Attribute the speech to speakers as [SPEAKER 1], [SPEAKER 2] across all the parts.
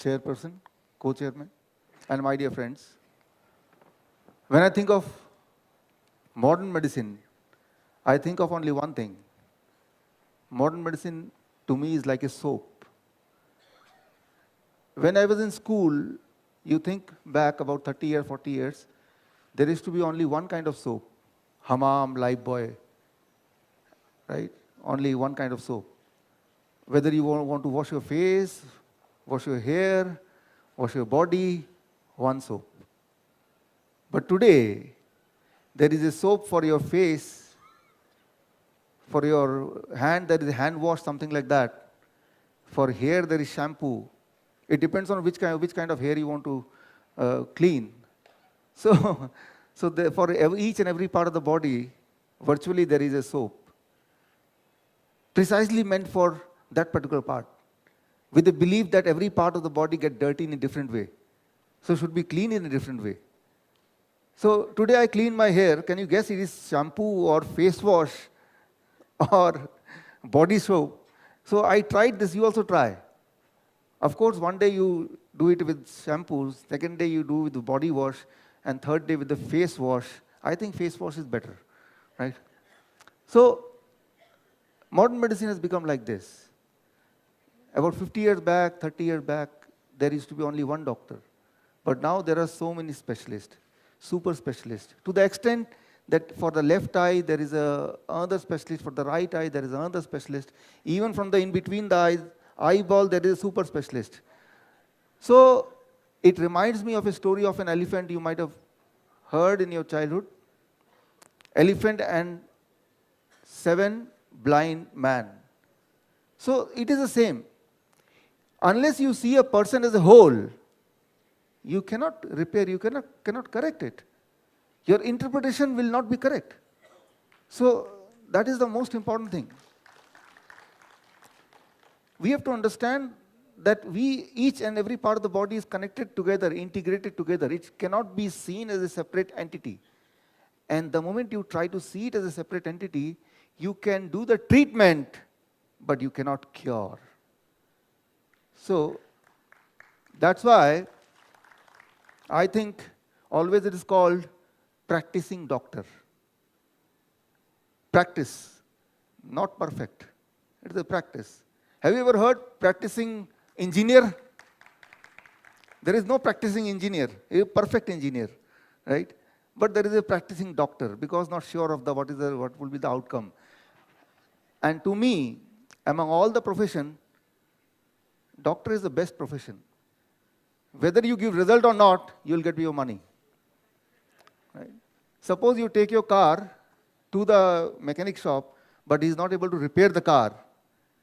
[SPEAKER 1] chairperson, co-chairman, and my dear friends. When I think of modern medicine, I think of only one thing. Modern medicine to me is like a soap. When I was in school, you think back about 30 or 40 years, there used to be only one kind of soap, Hamam, Lifebuoy, right? Only one kind of soap. Whether you want to wash your face, wash your hair, wash your body, one soap. But today, there is a soap for your face, for your hand, there is a hand wash, something like that. For hair, there is shampoo. It depends on which kind of hair you want to clean. So, for each and every part of the body, virtually there is a soap, precisely meant for that particular part, with the belief that every part of the body gets dirty in a different way. So should be clean in a different way. So today I clean my hair. Can you guess it is shampoo or face wash or body soap? So I tried this, you also try. Of course, one day you do it with shampoos, second day you do with the body wash, and third day with the face wash. I think face wash is better, right? So modern medicine has become like this. About 50 years back, 30 years back, there used to be only one doctor. But now there are so many specialists, super specialists, to the extent that for the left eye, there is another specialist, for the right eye, there is another specialist. Even from the in-between the eyes, eyeball, there is a super specialist. So it reminds me of a story of an elephant you might have heard in your childhood. Elephant and 7 blind men. So it is the same. Unless you see a person as a whole, you cannot repair, you cannot correct it. Your interpretation will not be correct. So that is the most important thing. We have to understand that each and every part of the body is connected together, integrated together. It cannot be seen as a separate entity. And the moment you try to see it as a separate entity, you can do the treatment, but you cannot cure. So that's why I think always it is called practicing doctor. Practice, not perfect. It is a practice. Have you ever heard practicing engineer? There is no practicing engineer, a perfect engineer, right? But there is a practicing doctor because not sure of what will be the outcome. And to me, among all the profession, doctor is the best profession. Whether you give result or not, you will get your money. Right? Suppose you take your car to the mechanic shop, but he is not able to repair the car.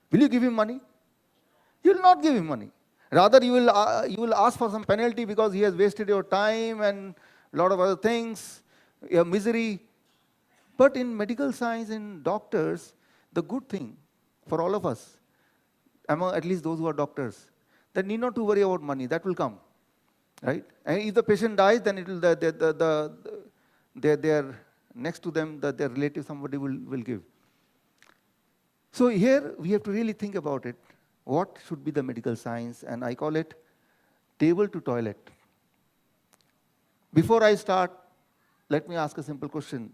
[SPEAKER 1] Will you give him money? You will not give him money. Rather, you will ask for some penalty because he has wasted your time and a lot of other things, your misery. But in medical science, in doctors, the good thing for all of us, among at least those who are doctors, they need not to worry about money. That will come, right? And if the patient dies, then it will their next to them, their relative, somebody will give. So here we have to really think about it. What should be the medical science? And I call it table to toilet. Before I start, let me ask a simple question.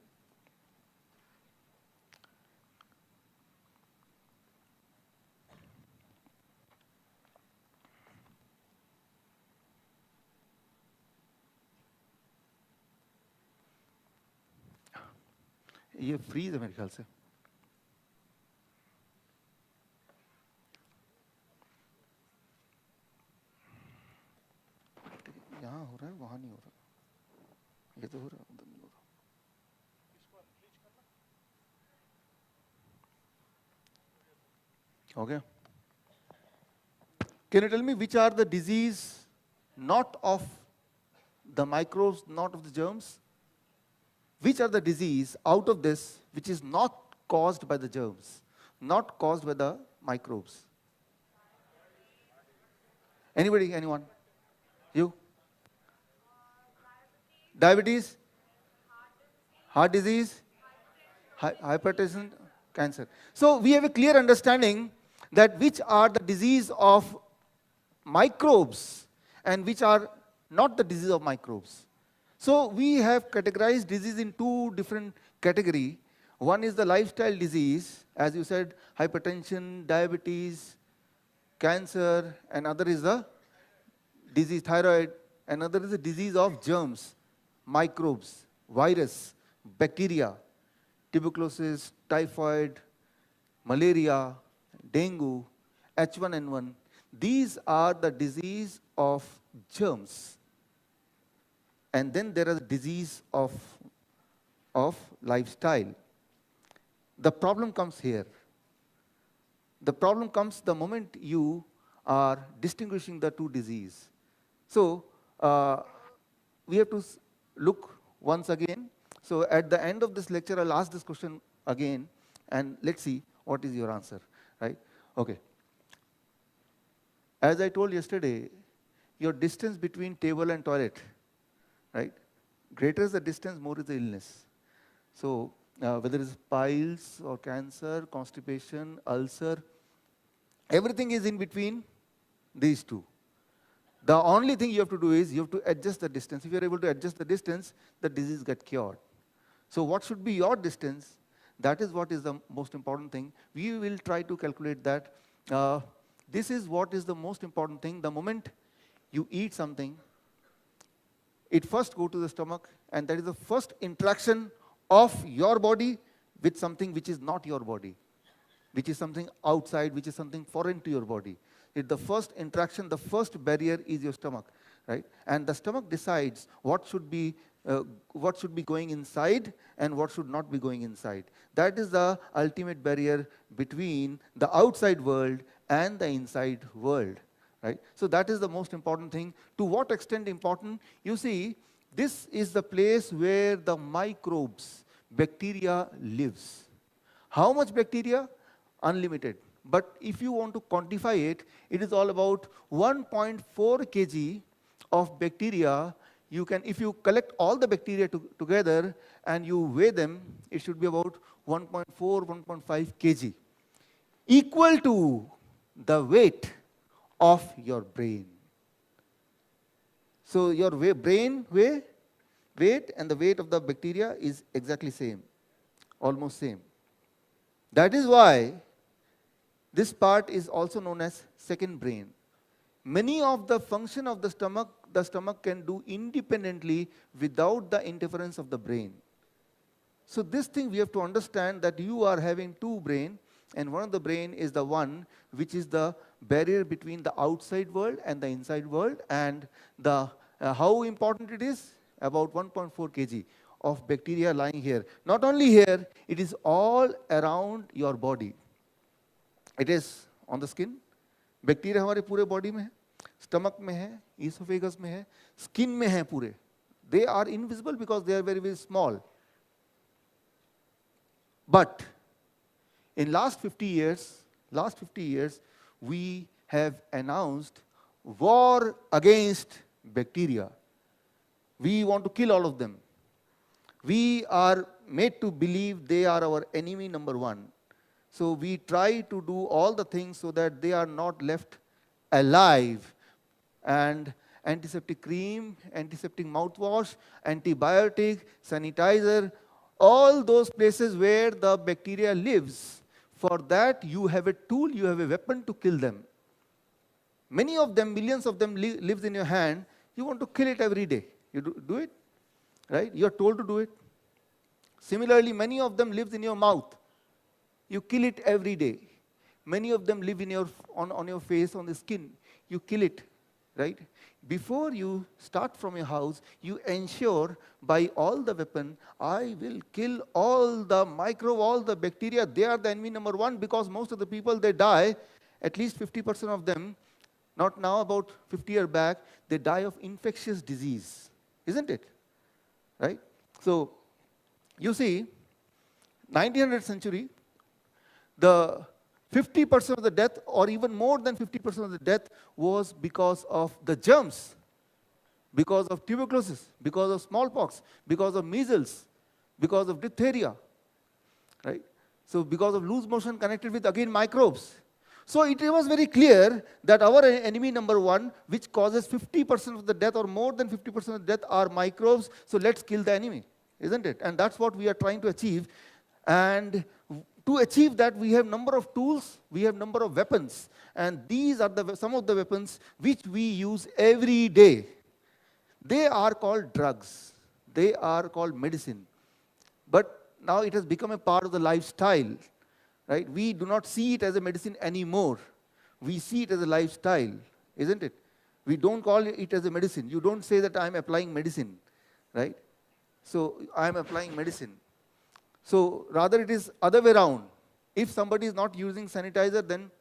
[SPEAKER 1] ये freeze है मेरे ख्याल से. यहाँ हो रहा है, वहाँ नहीं हो रहा. ये तो हो रहा है, उधर नहीं हो रहा. Okay. Can you tell me which are the disease not of the microbes, not of the germs? Which are the disease out of this which is not caused by the germs, not caused by the microbes? Anybody, anyone? You? Diabetes? Heart disease? Hypertension? Cancer. So we have a clear understanding that which are the disease of microbes and which are not the disease of microbes. So we have categorized disease in two different categories. One is the lifestyle disease, as you said, hypertension, diabetes, cancer, and other is the disease thyroid, another is the disease of germs, microbes, virus, bacteria, tuberculosis, typhoid, malaria, dengue, H1N1. These are the disease of germs. And then there is disease of lifestyle. The problem comes here. The problem comes the moment you are distinguishing the two diseases. So we have to look once again. So at the end of this lecture, I'll ask this question again, and let's see what is your answer, right? Okay. As I told yesterday, your distance between table and toilet, right? Greater is the distance, more is the illness. So whether it's piles or cancer, constipation, ulcer, everything is in between these two. The only thing you have to do is you have to adjust the distance. If you're able to adjust the distance, the disease gets cured. So what should be your distance? That is what is the most important thing. We will try to calculate that. This is what is the most important thing. The moment you eat something, it first goes to the stomach, and that is the first interaction of your body with something which is not your body, which is something outside, which is something foreign to your body. It's the first interaction, the first barrier is your stomach, right? And the stomach decides what should be going inside and what should not be going inside. That is the ultimate barrier between the outside world and the inside world, right? So that is the most important thing. To what extent important? You see, this is the place where the microbes, bacteria lives. How much bacteria? Unlimited. But if you want to quantify it, it is all about 1.4 kg of bacteria. You can, if you collect all the bacteria together and you weigh them, it should be about 1.4, 1.5 kg, equal to the weight of your brain. So your brain weight and the weight of the bacteria is exactly same, almost same. That is why this part is also known as second brain. Many of the function of the stomach can do independently without the interference of the brain. So this thing we have to understand, that you are having two brain, and one of the brain is the one which is the barrier between the outside world and the inside world, and the how important it is, about 1.4 kg of bacteria lying here. Not only here, it is all around your body. It is on the skin. Bacteria हमारे पूरे body में है, stomach में है, oesophagus में है, skin में है पूरे. They are invisible because they are very, very small. But in last 50 years, we have announced war against bacteria. We want to kill all of them. We are made to believe they are our enemy number one. So we try to do all the things so that they are not left alive. And antiseptic cream, antiseptic mouthwash, antibiotic, sanitizer, all those places where the bacteria lives, for that you have a tool, you have a weapon to kill them. Many of them, millions of them lives in your hand. You want to kill it every day. You do it, right? You are told to do it. Similarly, many of them lives in your mouth. You kill it every day. Many of them live in your, on your face, on the skin. You kill it, right? Before you start from your house, you ensure by all the weapon, I will kill all the microbe, all the bacteria. They are the enemy number one, because most of the people, they die, at least 50% of them, not now, about 50 years back, they die of infectious disease, isn't it? Right? So, you see, 1900th century, the 50% of the death, or even more than 50% of the death, was because of the germs, because of tuberculosis, because of smallpox, because of measles, because of diphtheria, right? So because of loose motion connected with, again, microbes. So it was very clear that our enemy number one, which causes 50% of the death or more than 50% of the death, are microbes. So let's kill the enemy, isn't it? And that's what we are trying to achieve. And to achieve that, we have number of tools, we have number of weapons. And these are some of the weapons which we use every day. They are called drugs. They are called medicine. But now it has become a part of the lifestyle. Right? We do not see it as a medicine anymore. We see it as a lifestyle, isn't it? We don't call it as a medicine. You don't say that I'm applying medicine, right? So I'm applying medicine. So rather it is other way around. If somebody is not using sanitizer, then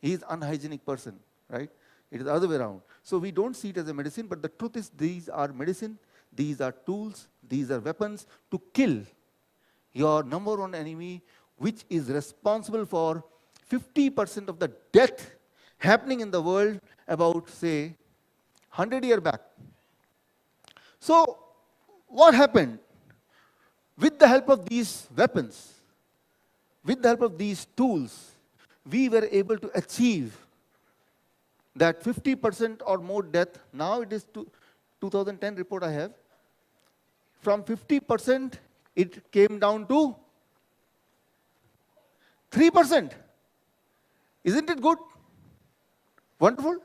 [SPEAKER 1] he is unhygienic person, right? It is other way around. So we don't see it as a medicine, but the truth is these are medicine, these are tools, these are weapons to kill your number one enemy, which is responsible for 50% of the death happening in the world about, say, 100 years back. So what happened? With the help of these weapons, with the help of these tools, we were able to achieve that 50% or more death. Now it is 2010 report I have. From 50%, it came down to 3%. Isn't it good? Wonderful?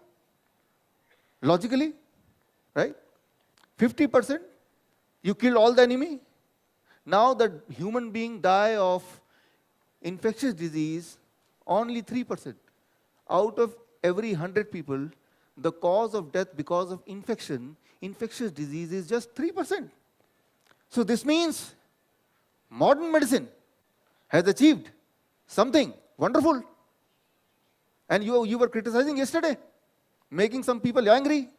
[SPEAKER 1] Logically, right? 50%, you kill all the enemy. Now the human being die of infectious disease, only 3%. Out of every 100 people, the cause of death because of infectious disease is just 3%. So this means modern medicine has achieved something wonderful. And you were criticizing yesterday, making some people angry.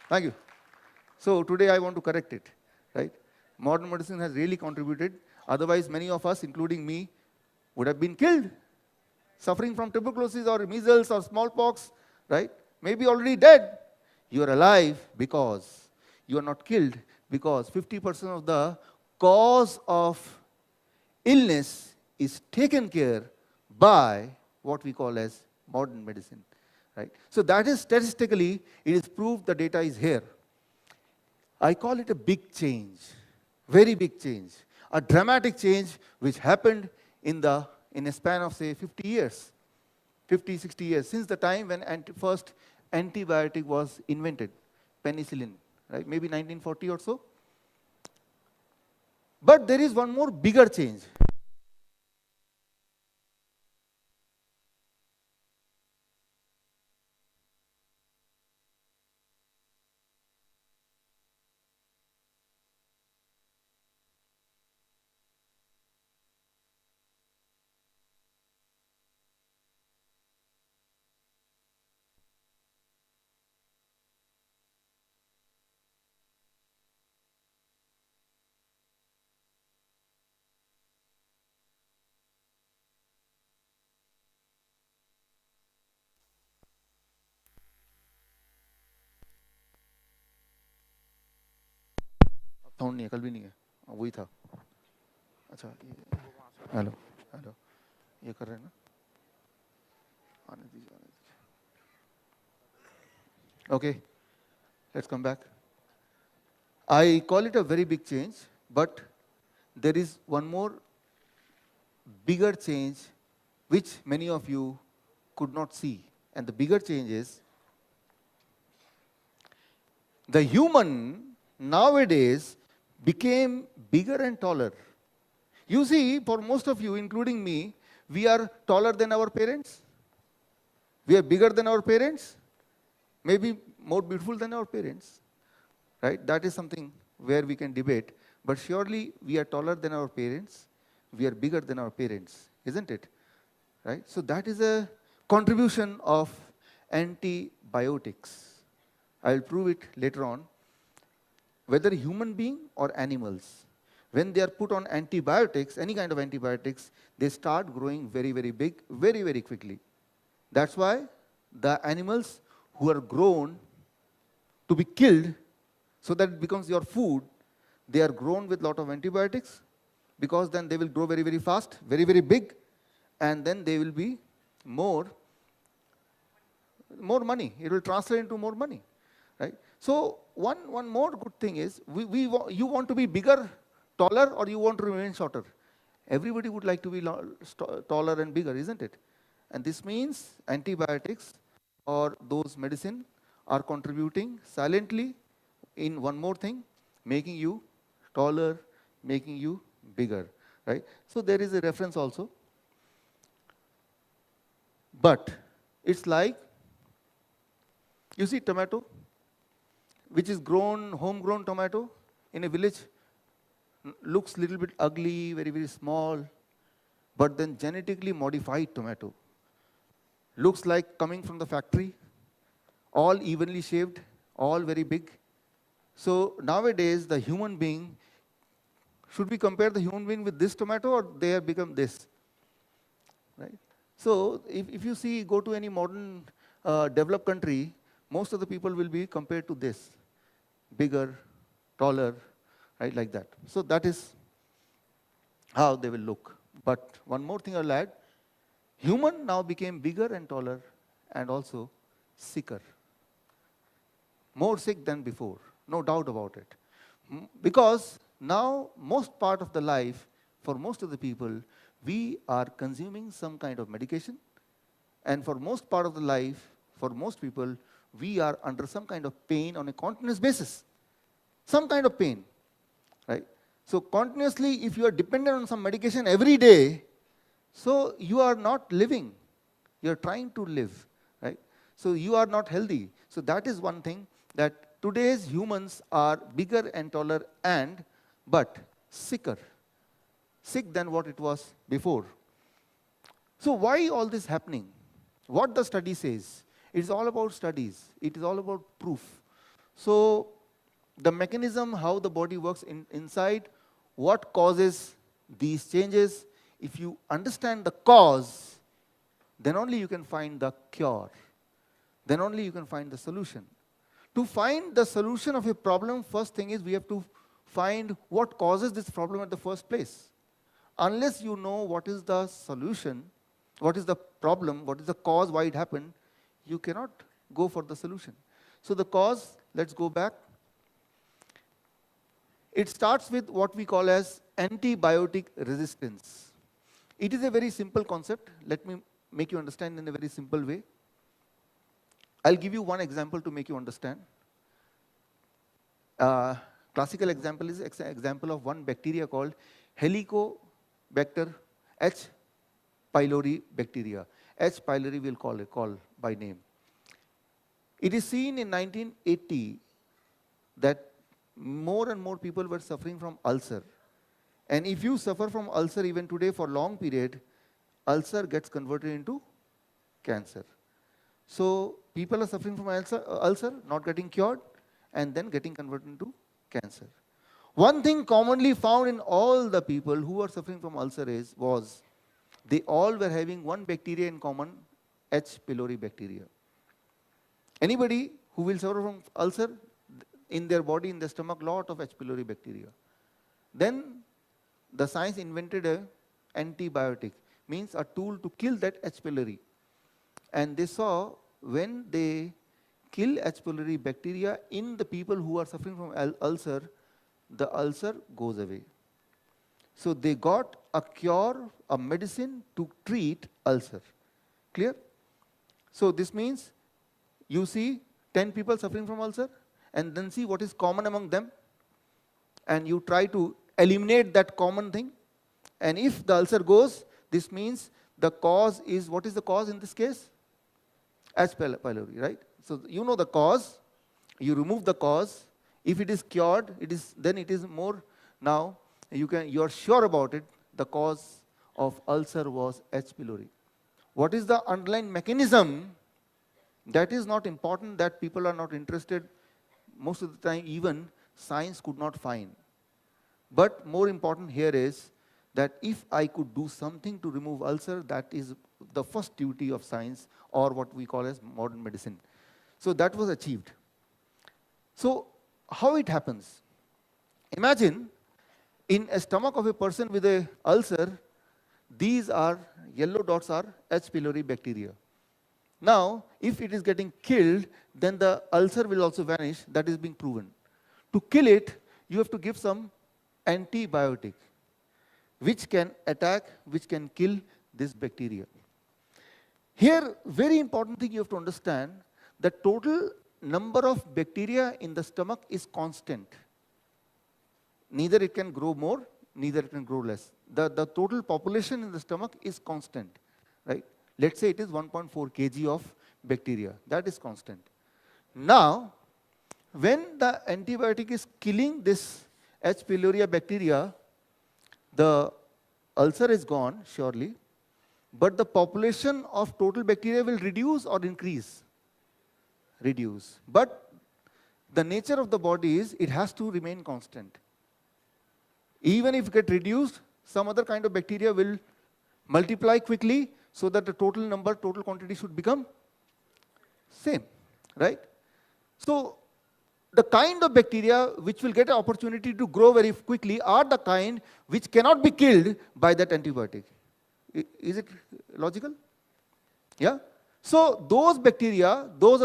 [SPEAKER 1] Thank you. So today I want to correct it, right? Modern medicine has really contributed. Otherwise, many of us, including me, would have been killed, suffering from tuberculosis or measles or smallpox, right? Maybe already dead. You are alive because you are not killed, because 50% of the cause of illness is taken care by what we call as modern medicine. Right? So that is statistically, it is proved, the data is here. I call it a big change, very big change, a dramatic change which happened in a span of, say, 50 years, 50, 60 years, since the time when first antibiotic was invented, penicillin, right? Maybe 1940 or so. But there is one more bigger change. Sound नहीं है, कल भी नहीं है, वही था. अच्छा, hello hello, ये कर रहे हैं ना, आने दीजिए. Okay, let's come back. I call it a very big change, but there is one more bigger change which many of you could not see. And the bigger change is the human nowadays became bigger and taller. You see, for most of you, including me, we are taller than our parents. We are bigger than our parents. Maybe more beautiful than our parents. Right? That is something where we can debate. But surely we are taller than our parents. We are bigger than our parents. Isn't it? Right? So that is a contribution of antibiotics. I will prove it later on. Whether human being or animals, when they are put on antibiotics, any kind of antibiotics, they start growing very, very big, very, very quickly. That's why the animals who are grown to be killed so that it becomes your food, they are grown with a lot of antibiotics. because then they will grow very, very fast, very, very big, and then they will be more money. It will translate into more money, right? So one more good thing is, you want to be bigger, taller, or you want to remain shorter? Everybody would like to be taller and bigger, isn't it? And this means antibiotics or those medicine are contributing silently in one more thing, making you taller, making you bigger, right? So there is a reference also. But it's like, you see tomato, which is grown, homegrown tomato in a village, looks little bit ugly, very, very small, but then genetically modified tomato looks like coming from the factory, all evenly shaped, all very big. So nowadays, the human being, should we compare the human being with this tomato, or they have become this, right? So if you see, go to any modern developed country, most of the people will be compared to this, bigger, taller, right, like that. So that is how they will look. But one more thing I'll add, human now became bigger and taller and also sicker. More sick than before, no doubt about it. Because now most part of the life, for most of the people, we are consuming some kind of medication, and for most part of the life, for most people, we are under some kind of pain on a continuous basis. Some kind of pain, right? So continuously, if you are dependent on some medication every day, so you are not living. You are trying to live, right? So you are not healthy. So that is one thing, that today's humans are bigger and taller but sicker. Sick than what it was before. So why all this happening? What the study says? It's all about studies. It is all about proof. So the mechanism, how the body works inside, what causes these changes, if you understand the cause, then only you can find the cure. Then only you can find the solution. To find the solution of a problem, first thing is we have to find what causes this problem at the first place. Unless you know what is the solution, what is the problem, what is the cause, why it happened, you cannot go for the solution. So the cause, let's go back. It starts with what we call as antibiotic resistance. It is a very simple concept. Let me make you understand in a very simple way. I'll give you one example to make you understand. Classical example is example of one bacteria called Helicobacter H. pylori bacteria. H. pylori we'll call by name. It is seen in 1980 that more and more people were suffering from ulcer. And if you suffer from ulcer even today for long period, ulcer gets converted into cancer. So people are suffering from ulcer, not getting cured, and then getting converted into cancer. One thing commonly found in all the people who are suffering from ulcer was they all were having one bacteria in common, H. pylori bacteria. Anybody who will suffer from ulcer, in their body, in their stomach, lot of H. pylori bacteria. Then the science invented an antibiotic, means a tool to kill that H. pylori. And they saw when they kill H. pylori bacteria in the people who are suffering from ulcer, the ulcer goes away. So they got a cure, a medicine to treat ulcer. Clear? So this means you see 10 people suffering from ulcer, and then see what is common among them, and you try to eliminate that common thing. And if the ulcer goes, this means the cause is, what is the cause in this case? H. pylori, right? So you know the cause, you remove the cause. If it is cured, then it is more, now you are sure about it, the cause of ulcer was H. pylori. What is the underlying mechanism? That is not important, that people are not interested. Most of the time, even science could not find. But more important here is that if I could do something to remove ulcer, that is the first duty of science, or what we call as modern medicine. So that was achieved. So how it happens? Imagine In a stomach of a person with a ulcer, these are, yellow dots are H. pylori bacteria. Now, if it is getting killed, then the ulcer will also vanish. That is being proven. To kill it, you have to give some antibiotic, which can attack, which can kill this bacteria. Here, very important thing you have to understand, the total number of bacteria in the stomach is constant. Neither it can grow more, neither it can grow less. The total population in the stomach is constant, right? Let's say it is 1.4 kg of bacteria. That is constant. Now, when the antibiotic is killing this H. pylori bacteria, the ulcer is gone, surely, but the population of total bacteria will reduce or increase? Reduce. But the nature of the body is it has to remain constant. Even if it gets reduced, some other kind of bacteria will multiply quickly so that the total number, total quantity should become same, right? So the kind of bacteria which will get an opportunity to grow very quickly are the kind which cannot be killed by that antibiotic. Is it logical? Yeah? So those bacteria, those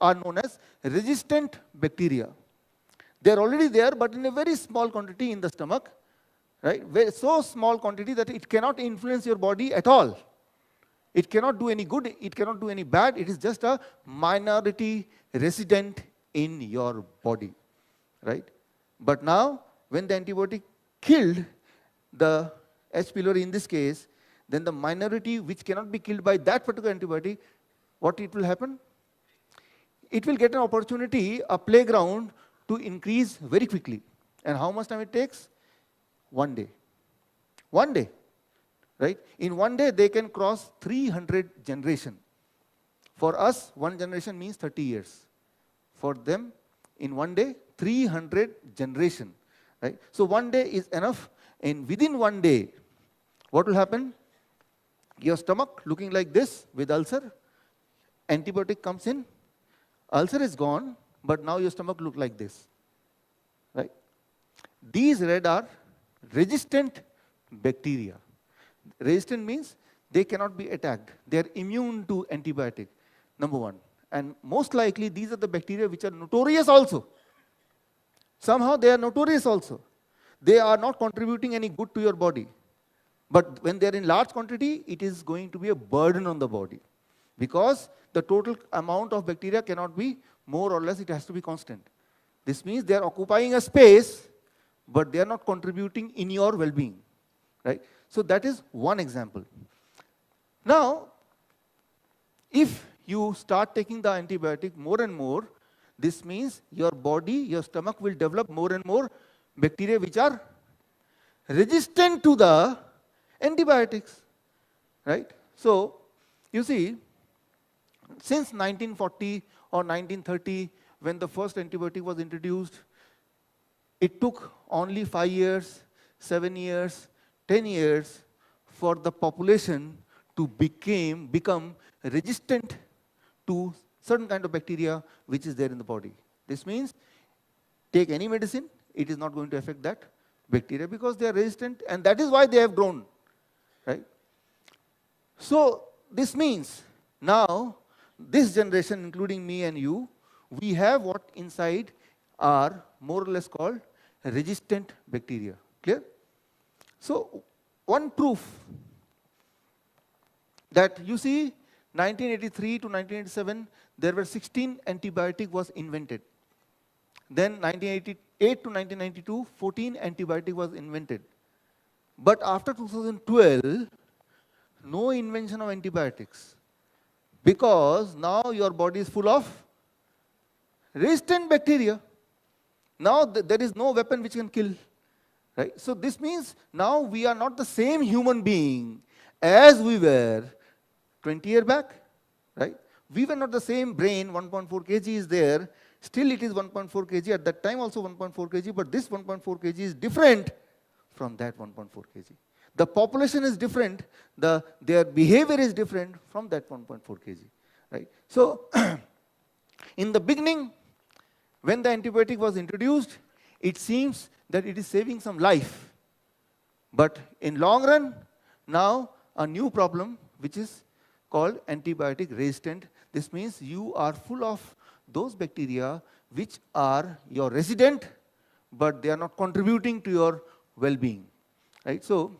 [SPEAKER 1] are known as resistant bacteria. They are already there, but in a very small quantity in the stomach, right? So small quantity that it cannot influence your body at all. It cannot do any good, it cannot do any bad. It is just a minority resident in your body, right? But now, when the antibiotic killed the H. pylori in this case, then the minority which cannot be killed by that particular antibiotic, what it will happen? It will get an opportunity, a playground to increase very quickly. And how much time it takes? 1 day. 1 day, right? In 1 day, they can cross 300 generations. For us, 1 generation means 30 years. For them, in 1 day, 300 generations, right? So 1 day is enough. And within 1 day, what will happen? Your stomach looking like this with ulcer, antibiotic comes in, ulcer is gone, but now your stomach look like this, right? These red are resistant bacteria. Resistant means they cannot be attacked. They are immune to antibiotic, number one. And most likely these are the bacteria which are notorious also. Somehow they are notorious also. They are not contributing any good to your body. But when they are in large quantity, it is going to be a burden on the body. Because the total amount of bacteria cannot be more or less, it has to be constant. This means they are occupying a space, but they are not contributing in your well-being, right? So that is one example. Now, if you start taking the antibiotic more and more, this means your body, your stomach will develop more and more bacteria which are resistant to the antibiotics, right? So, you see, since 1940 or 1930, when the first antibiotic was introduced, it took only 5 years, 7 years, 10 years for the population to become resistant to certain kind of bacteria which is there in the body. This means, take any medicine, it is not going to affect that bacteria because they are resistant, and that is why they have grown, right? So, this means, now, this generation, including me and you, we have what inside are more or less called resistant bacteria. Clear? So, one proof that you see 1983 to 1987, there were 16 antibiotic was invented. Then 1988 to 1992, 14 antibiotic was invented. But after 2012, no invention of antibiotics. Because now your body is full of resistant bacteria. Now there is no weapon which can kill, right? So this means now we are not the same human being as we were 20 years back, right? We were not the same brain, 1.4 kg is there, still it is 1.4 kg, at that time also 1.4 kg, but this 1.4 kg is different from that 1.4 kg. The population is different, their behavior is different from that 1.4 kg, right? So, in the beginning, when the antibiotic was introduced, it seems that it is saving some life. But in long run, now a new problem which is called antibiotic resistant. This means you are full of those bacteria which are your resident, but they are not contributing to your well-being. Right? So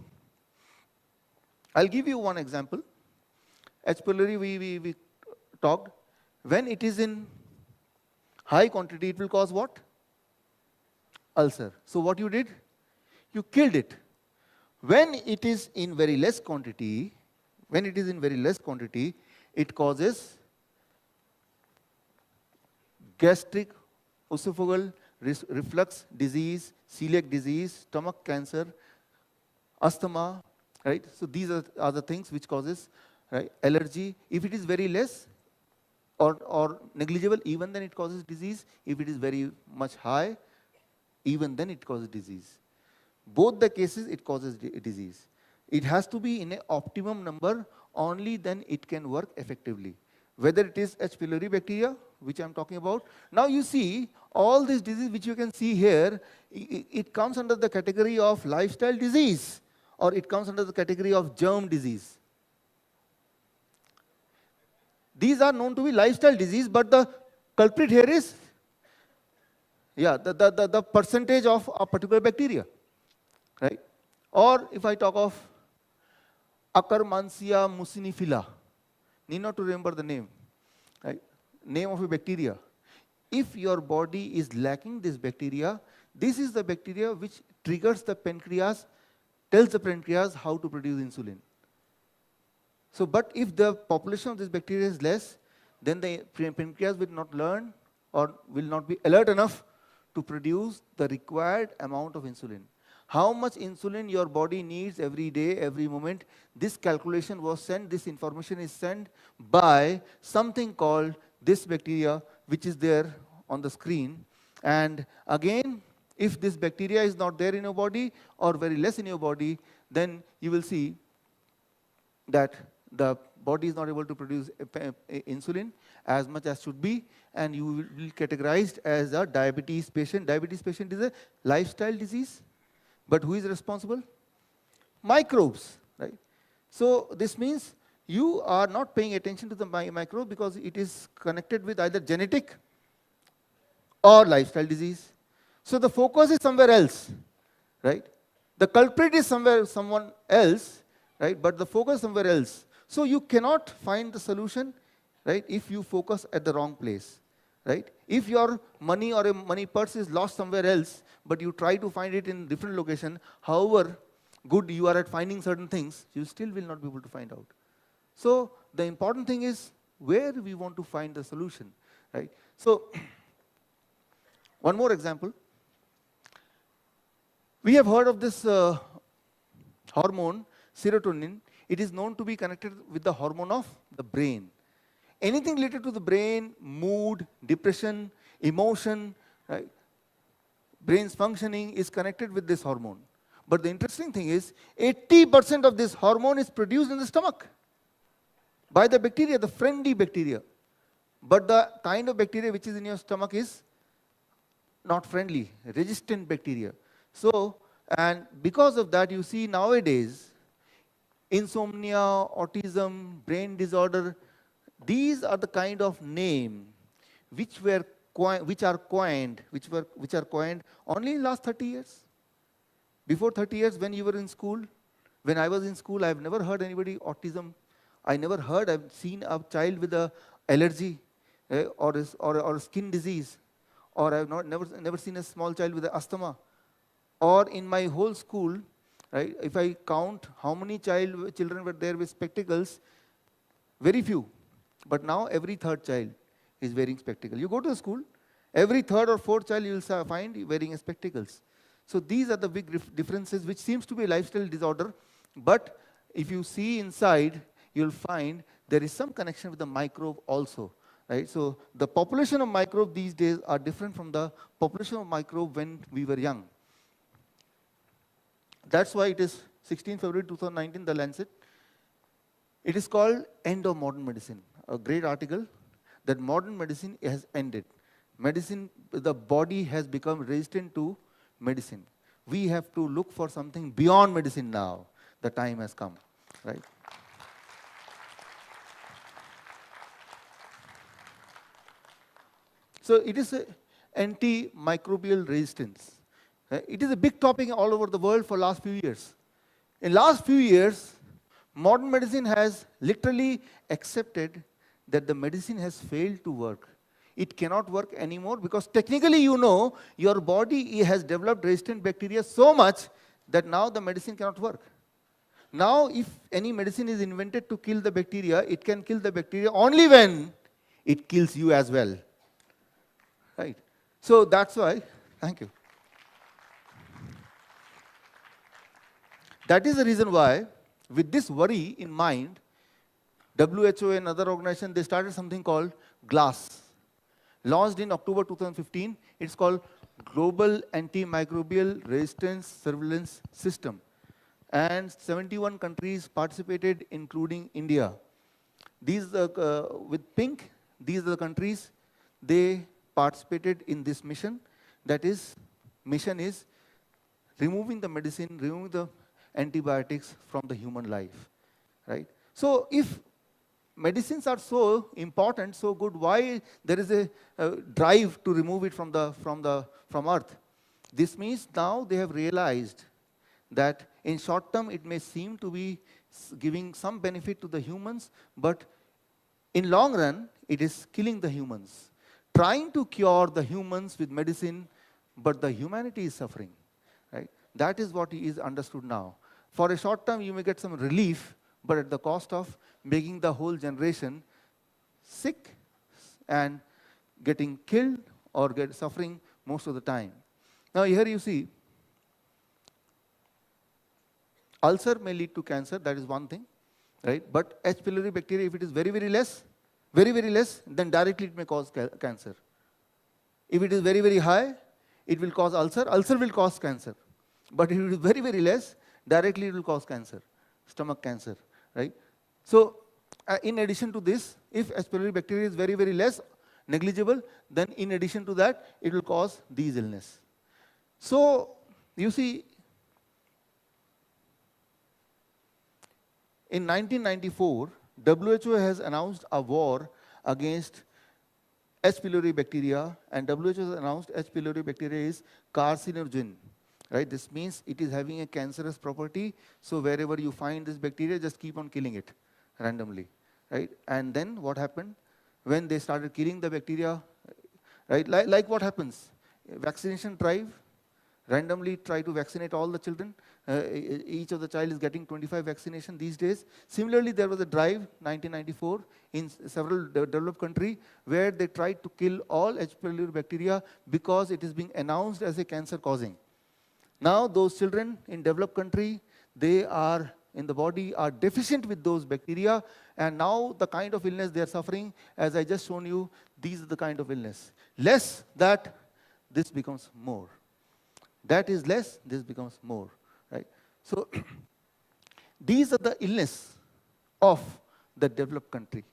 [SPEAKER 1] I'll give you one example. H. pylori we talked. When it is in high quantity, it will cause what? Ulcer. So what you did? You killed it. When it is in very less quantity, it causes gastric, esophageal reflux disease, celiac disease, stomach cancer, asthma, right? So these are the things which causes, right, allergy. If it is very less or negligible, even then it causes disease. If it is very much high, even then it causes disease. Both the cases it causes disease. It has to be in an optimum number, only then it can work effectively. Whether it is H. pylori bacteria, which I'm talking about. Now you see, all this disease which you can see here, it comes under the category of lifestyle disease, or it comes under the category of germ disease. These are known to be lifestyle disease, but the culprit here is, yeah, the percentage of a particular bacteria, right? Or if I talk of Akkermansia mucinifila, need not to remember the name, right? Name of a bacteria. If your body is lacking this bacteria, this is the bacteria which triggers the pancreas, tells the pancreas how to produce insulin. So, but if the population of this bacteria is less, then the pancreas will not learn or will not be alert enough to produce the required amount of insulin. How much insulin your body needs every day, every moment, this calculation was sent, this information is sent by something called this bacteria, which is there on the screen. And again, if this bacteria is not there in your body or very less in your body, then you will see that the body is not able to produce insulin as much as should be, and you will be categorized as a diabetes patient. Diabetes patient is a lifestyle disease, but who is responsible? Microbes, right? So this means you are not paying attention to the microbe because it is connected with either genetic or lifestyle disease. So the focus is somewhere else, right? The culprit is someone else, right? But the focus is somewhere else. So you cannot find the solution, right, if you focus at the wrong place, right? If your money or a money purse is lost somewhere else, but you try to find it in different location, however good you are at finding certain things, you still will not be able to find out. So the important thing is where we want to find the solution, right? So one more example. We have heard of this hormone, serotonin. It is known to be connected with the hormone of the brain. Anything related to the brain, mood, depression, emotion, right, brain's functioning is connected with this hormone. But the interesting thing is, 80% of this hormone is produced in the stomach by the bacteria, the friendly bacteria. But the kind of bacteria which is in your stomach is not friendly, resistant bacteria. So, and because of that, you see nowadays, insomnia, autism, brain disorder, these are the kind of name which are coined only in last 30 years. Before 30 years, when you were in school, when I was in school, I've never heard anybody autism. I've seen a child with a allergy or skin disease, or I've never seen a small child with asthma. Or in my whole school, right, if I count how many children were there with spectacles, very few. But now every third child is wearing spectacles. You go to a school, every third or fourth child you will find wearing spectacles. So these are the big differences, which seems to be a lifestyle disorder. But if you see inside, you'll find there is some connection with the microbe also. Right? So the population of microbe these days are different from the population of microbe when we were young. That's why it is 16 February 2019, The Lancet. It is called End of Modern Medicine, a great article that modern medicine has ended. Medicine, the body has become resistant to medicine. We have to look for something beyond medicine now. The time has come, right? So it is antimicrobial resistance. It is a big topic all over the world for last few years. In last few years, modern medicine has literally accepted that the medicine has failed to work. It cannot work anymore because technically, you know, your body has developed resistant bacteria so much that now the medicine cannot work. Now, if any medicine is invented to kill the bacteria, it can kill the bacteria only when it kills you as well. Right? So that's why, thank you. That is the reason why, with this worry in mind, WHO and other organizations, they started something called GLASS. Launched in October 2015, it's called Global Antimicrobial Resistance Surveillance System. And 71 countries participated, including India. These, with pink, these are the countries, they participated in this mission. That is, mission is removing the medicine, removing the antibiotics from the human life, right? So if medicines are so important, so good, why there is a drive to remove it from Earth? This means now they have realized that in short term it may seem to be giving some benefit to the humans, but in long run it is killing the humans. Trying to cure the humans with medicine, but the humanity is suffering, right? That is what is understood now. For a short term you may get some relief, but at the cost of making the whole generation sick and getting killed or suffering most of the time. Now here you see, ulcer may lead to cancer, that is one thing, right? But H. pylori bacteria, if it is very, very less, then directly it may cause cancer. If it is very, very high, it will cause ulcer. Ulcer will cause cancer. But if it is very, very less, directly it will cause cancer, stomach cancer, right? So in addition to this, if H. pylori bacteria is very, very less, negligible, then in addition to that, it will cause these illness. So you see, in 1994, WHO has announced a war against H. pylori bacteria, and WHO has announced H. pylori bacteria is carcinogen. Right? This means it is having a cancerous property, so wherever you find this bacteria, just keep on killing it randomly. Right? And then what happened? When they started killing the bacteria, right? Like what happens? Vaccination drive, randomly try to vaccinate all the children. Each of the child is getting 25 vaccination these days. Similarly, there was a drive, 1994, in several developed countries, where they tried to kill all H. pylori bacteria because it is being announced as a cancer causing. Now those children in developed country, they are in the body are deficient with those bacteria, and now the kind of illness they are suffering, as I just shown you, these are the kind of illness. Less that, this becomes more. That is less, this becomes more, right? So these are the illness of the developed country.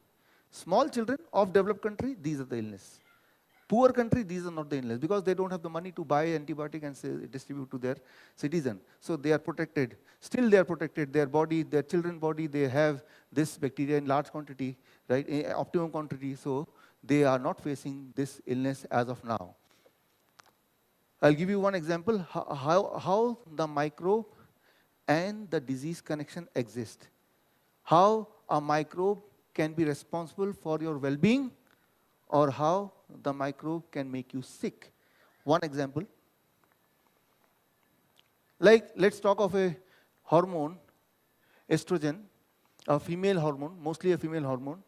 [SPEAKER 1] Small children of developed country, these are the illness. Poor country, these are not the illness because they don't have the money to buy antibiotic and distribute to their citizen. So they are protected. Still they are protected. Their body, their children body, they have this bacteria in large quantity, right? In optimum quantity. So they are not facing this illness as of now. I'll give you one example how the microbe and the disease connection exist. How a microbe can be responsible for your well-being, or how the microbe can make you sick. One example, like let's talk of a hormone, estrogen, a female hormone, mostly a female hormone,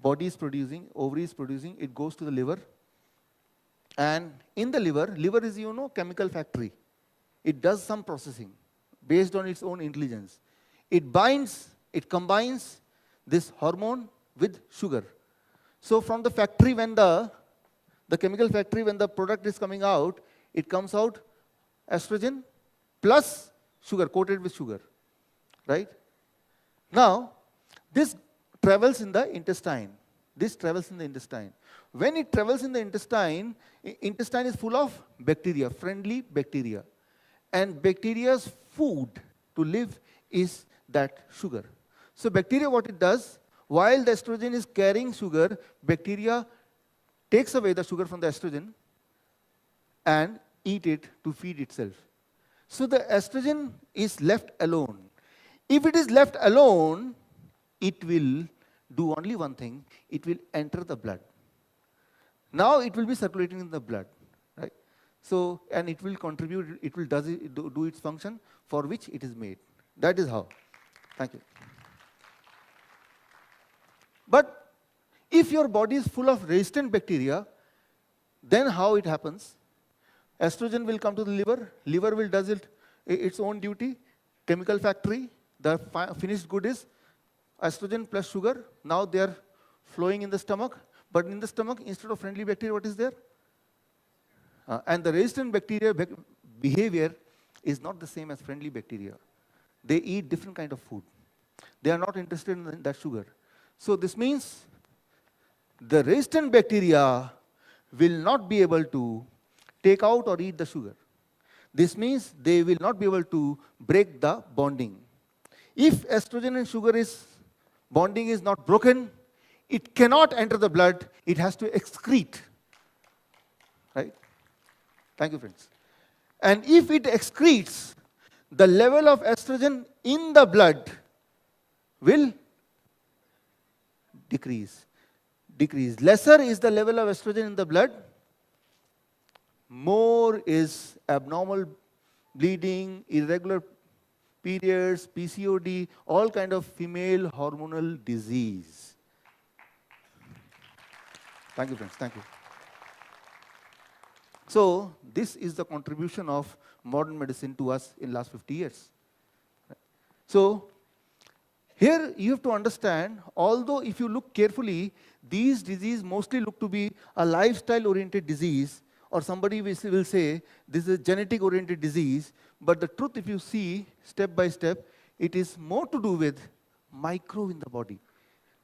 [SPEAKER 1] body is producing, ovary is producing, it goes to the liver, and in the liver is, you know, chemical factory. It does some processing based on its own intelligence. It binds, it combines this hormone with sugar. So from the factory, when the chemical factory, when the product is coming out, it comes out estrogen plus sugar, coated with sugar, right? Now, this travels in the intestine. This travels in the intestine. When it travels in the intestine, intestine is full of bacteria, friendly bacteria. And bacteria's food to live is that sugar. So bacteria, what it does, while the estrogen is carrying sugar, bacteria takes away the sugar from the estrogen and eat it to feed itself. So the estrogen is left alone. If it is left alone, it will do only one thing. It will enter the blood. Now it will be circulating in the blood, right? So, and it will contribute, it will do its function for which it is made. That is how. Thank you. But if your body is full of resistant bacteria, then how it happens? Estrogen will come to the liver. Liver will does its own duty. Chemical factory, the finished good is estrogen plus sugar. Now they are flowing in the stomach. But in the stomach, instead of friendly bacteria, what is there? And the resistant bacteria behavior is not the same as friendly bacteria. They eat different kind of food. They are not interested in that sugar. So this means the resistant bacteria will not be able to take out or eat the sugar. This means they will not be able to break the bonding. If estrogen and sugar bonding is not broken, it cannot enter the blood. It has to excrete. Right? Thank you, friends. And if it excretes, the level of estrogen in the blood will decrease. Lesser is the level of estrogen in the blood, more is abnormal bleeding, irregular periods, PCOD, all kind of female hormonal disease. Thank you, friends. Thank you. So this is the contribution of modern medicine to us in last 50 years. So here you have to understand, although if you look carefully, these diseases mostly look to be a lifestyle-oriented disease, or somebody will say this is a genetic-oriented disease, but the truth, if you see step by step, it is more to do with micro in the body.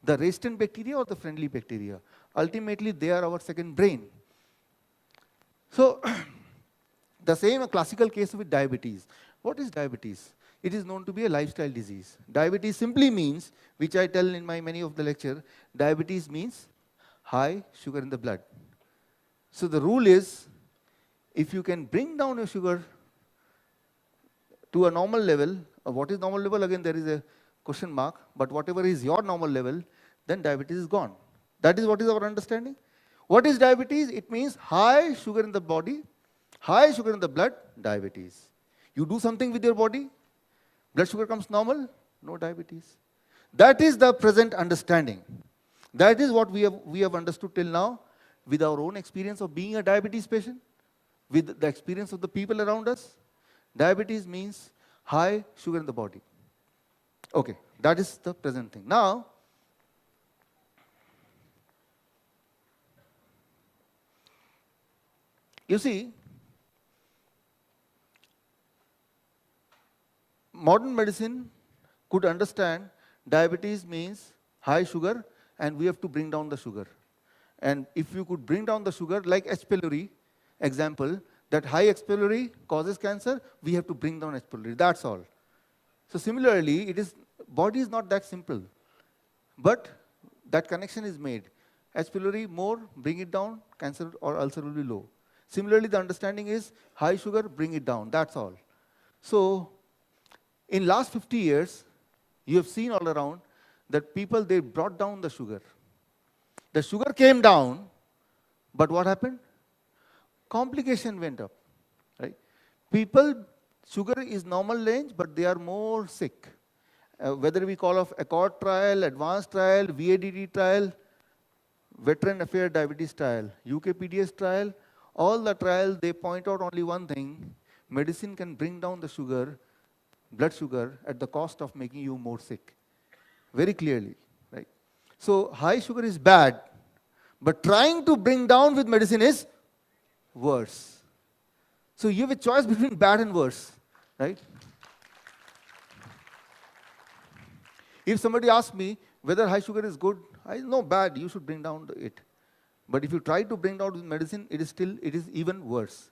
[SPEAKER 1] The resistant bacteria or the friendly bacteria. Ultimately, they are our second brain. So the same classical case with diabetes. What is diabetes? It is known to be a lifestyle disease. Diabetes simply means, which I tell in many of the lecture, diabetes means high sugar in the blood. So the rule is, if you can bring down your sugar to a normal level, what is normal level? Again, there is a question mark, but whatever is your normal level, then diabetes is gone. That is what is our understanding. What is diabetes? It means high sugar in the body, high sugar in the blood, diabetes. You do something with your body, blood sugar comes normal, no diabetes. That is the present understanding. That is what we have understood till now with our own experience of being a diabetes patient, with the experience of the people around us. Diabetes means high sugar in the body. Okay, that is the present thing. Now, you see, modern medicine could understand diabetes means high sugar and we have to bring down the sugar. And if you could bring down the sugar, like H. pylori example, that high H. pylori causes cancer, we have to bring down H. pylori, that's all. So similarly, body is not that simple, but that connection is made. H. pylori more, bring it down, cancer or ulcer will be low. Similarly, the understanding is high sugar, bring it down, that's all. So in last 50 years, you have seen all around that people, they brought down the sugar. The sugar came down, but what happened? Complication went up, right? People, sugar is normal range, but they are more sick. Whether we call of ACCORD trial, advanced trial, VADD trial, Veteran Affairs Diabetes trial, UKPDS trial, all the trials, they point out only one thing: medicine can bring down the sugar, blood sugar, at the cost of making you more sick. Very clearly, right? So high sugar is bad, but trying to bring down with medicine is worse. So you have a choice between bad and worse, right? If somebody asks me whether high sugar is good, I know bad, you should bring down it. But if you try to bring down with medicine, it is even worse.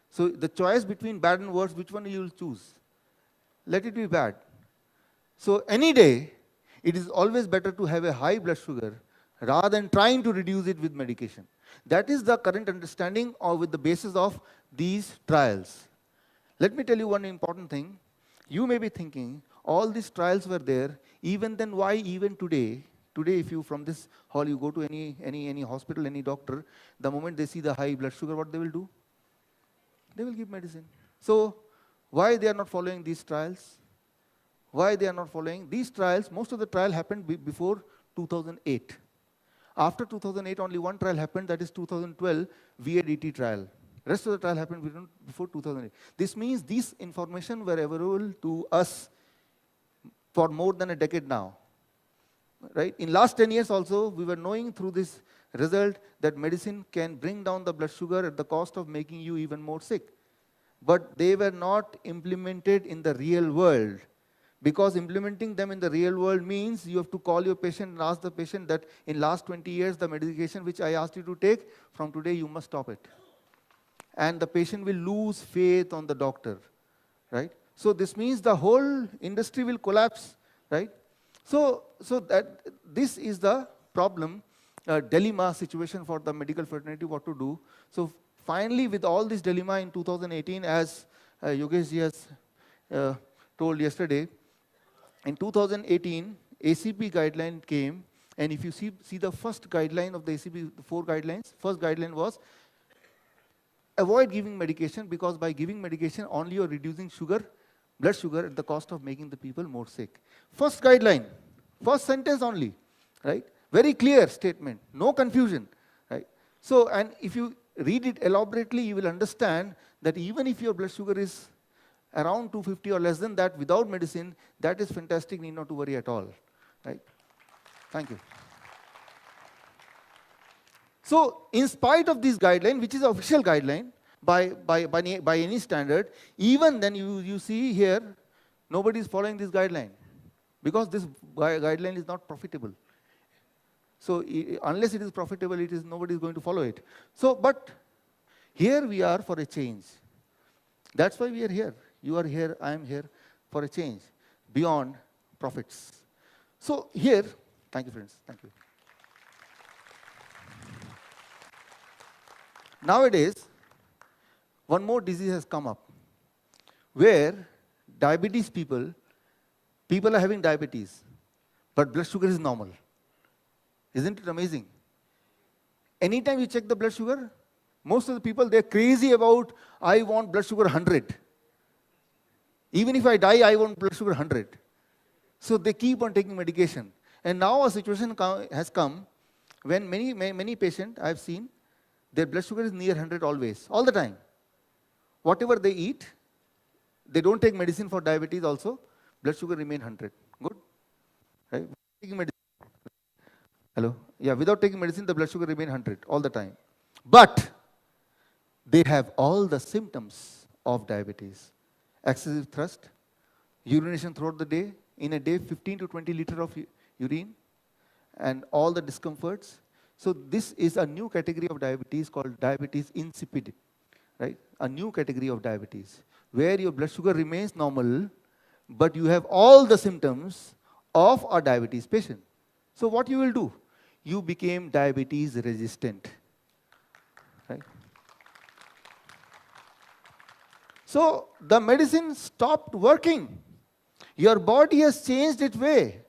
[SPEAKER 1] So the choice between bad and worse, which one you will choose? Let it be bad. So any day, it is always better to have a high blood sugar rather than trying to reduce it with medication. That is the current understanding or with the basis of these trials. Let me tell you one important thing. You may be thinking, all these trials were there, even then why even today? Today, if you from this hall, you go to any hospital, any doctor, the moment they see the high blood sugar, what they will do? They will give medicine. So, why they are not following these trials? Why they are not following? These trials, most of the trial happened before 2008. After 2008, only one trial happened, that is 2012 VADT trial. Rest of the trial happened before 2008. This means these information were available to us for more than a decade now. Right? In last 10 years also, we were knowing through this result that medicine can bring down the blood sugar at the cost of making you even more sick. But they were not implemented in the real world. Because implementing them in the real world means you have to call your patient and ask the patient that in last 20 years, the medication which I asked you to take, from today you must stop it. And the patient will lose faith on the doctor, right? So this means the whole industry will collapse, right? So that this is the problem, dilemma situation for the medical fraternity, what to do. So finally, with all this dilemma in 2018, as Yogesh ji has told yesterday, in 2018, ACP guideline came, and if you see the first guideline of the ACP, the 4 guidelines, first guideline was avoid giving medication, because by giving medication only you are reducing sugar, blood sugar at the cost of making the people more sick. First guideline, first sentence only, right? Very clear statement, no confusion, right? So, and if you read it elaborately, you will understand that even if your blood sugar is around 250 or less than that without medicine, that is fantastic, need not to worry at all, right? Thank you. So, in spite of this guideline, which is an official guideline by any standard, even then you see here, nobody is following this guideline because this guideline is not profitable. So, unless it is profitable, nobody is going to follow it. So, but here we are for a change. That's why we are here. You are here, I am here for a change beyond profits. So here, thank you friends, thank you. Nowadays, one more disease has come up where diabetes people are having diabetes, but blood sugar is normal. Isn't it amazing? Anytime you check the blood sugar, most of the people, they're crazy about, I want blood sugar 100. Even if I die, I want blood sugar 100. So they keep on taking medication. And now a situation has come when many patients I've seen, their blood sugar is near 100 always, all the time. Whatever they eat, they don't take medicine for diabetes also, blood sugar remain 100. Good? Right? Taking medicine. Hello? Yeah, without taking medicine, the blood sugar remain 100 all the time. But they have all the symptoms of diabetes. Excessive thirst, urination throughout the day, in a day 15 to 20 liters of urine, and all the discomforts. So this is a new category of diabetes called diabetes insipid, right? A new category of diabetes, where your blood sugar remains normal, but you have all the symptoms of a diabetes patient. So what you will do? You became diabetes resistant, right? So the medicine stopped working. Your body has changed its way.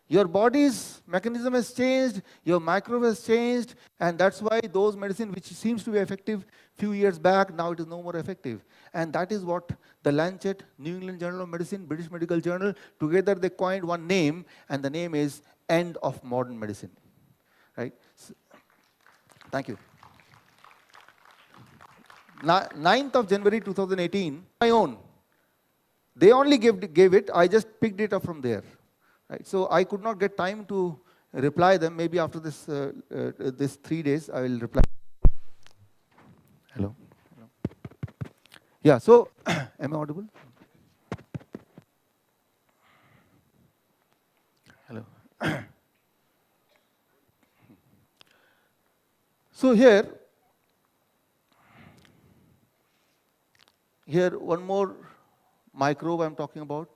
[SPEAKER 1] Your body's mechanism has changed, your microbe has changed, and that's why those medicine which seems to be effective few years back, now it is no more effective. And that is what the Lancet, New England Journal of Medicine, British Medical Journal, together they coined one name, and the name is End of Modern Medicine. Right? So, thank you. 9th of January 2018, my own. They only gave it, I just picked it up from there. Right? So I could not get time to reply them. Maybe after this 3 days, I will reply. Hello? Hello? Yeah, so, am I audible? Hello? So here, Here, one more microbe I'm talking about.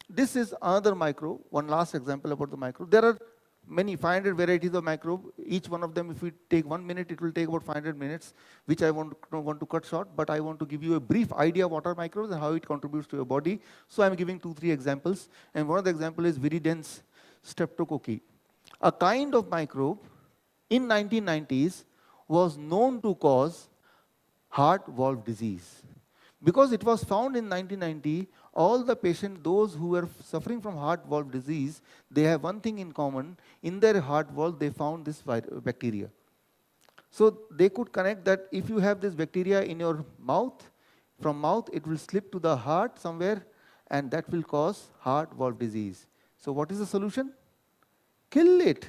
[SPEAKER 1] This is another microbe, one last example about the microbe. There are many, 500 varieties of microbe. Each one of them, if we take 1 minute, it will take about 500 minutes, which I want to cut short, but I want to give you a brief idea of what are microbes and how it contributes to your body. So I'm giving 2-3 examples, and one of the examples is viridans streptococci. A kind of microbe in 1990s was known to cause heart valve disease. Because it was found in 1990, all the patients, those who were suffering from heart valve disease, they have one thing in common. In their heart valve, they found this bacteria. So they could connect that if you have this bacteria in your mouth, from mouth it will slip to the heart somewhere, and that will cause heart valve disease. So what is the solution? Kill it.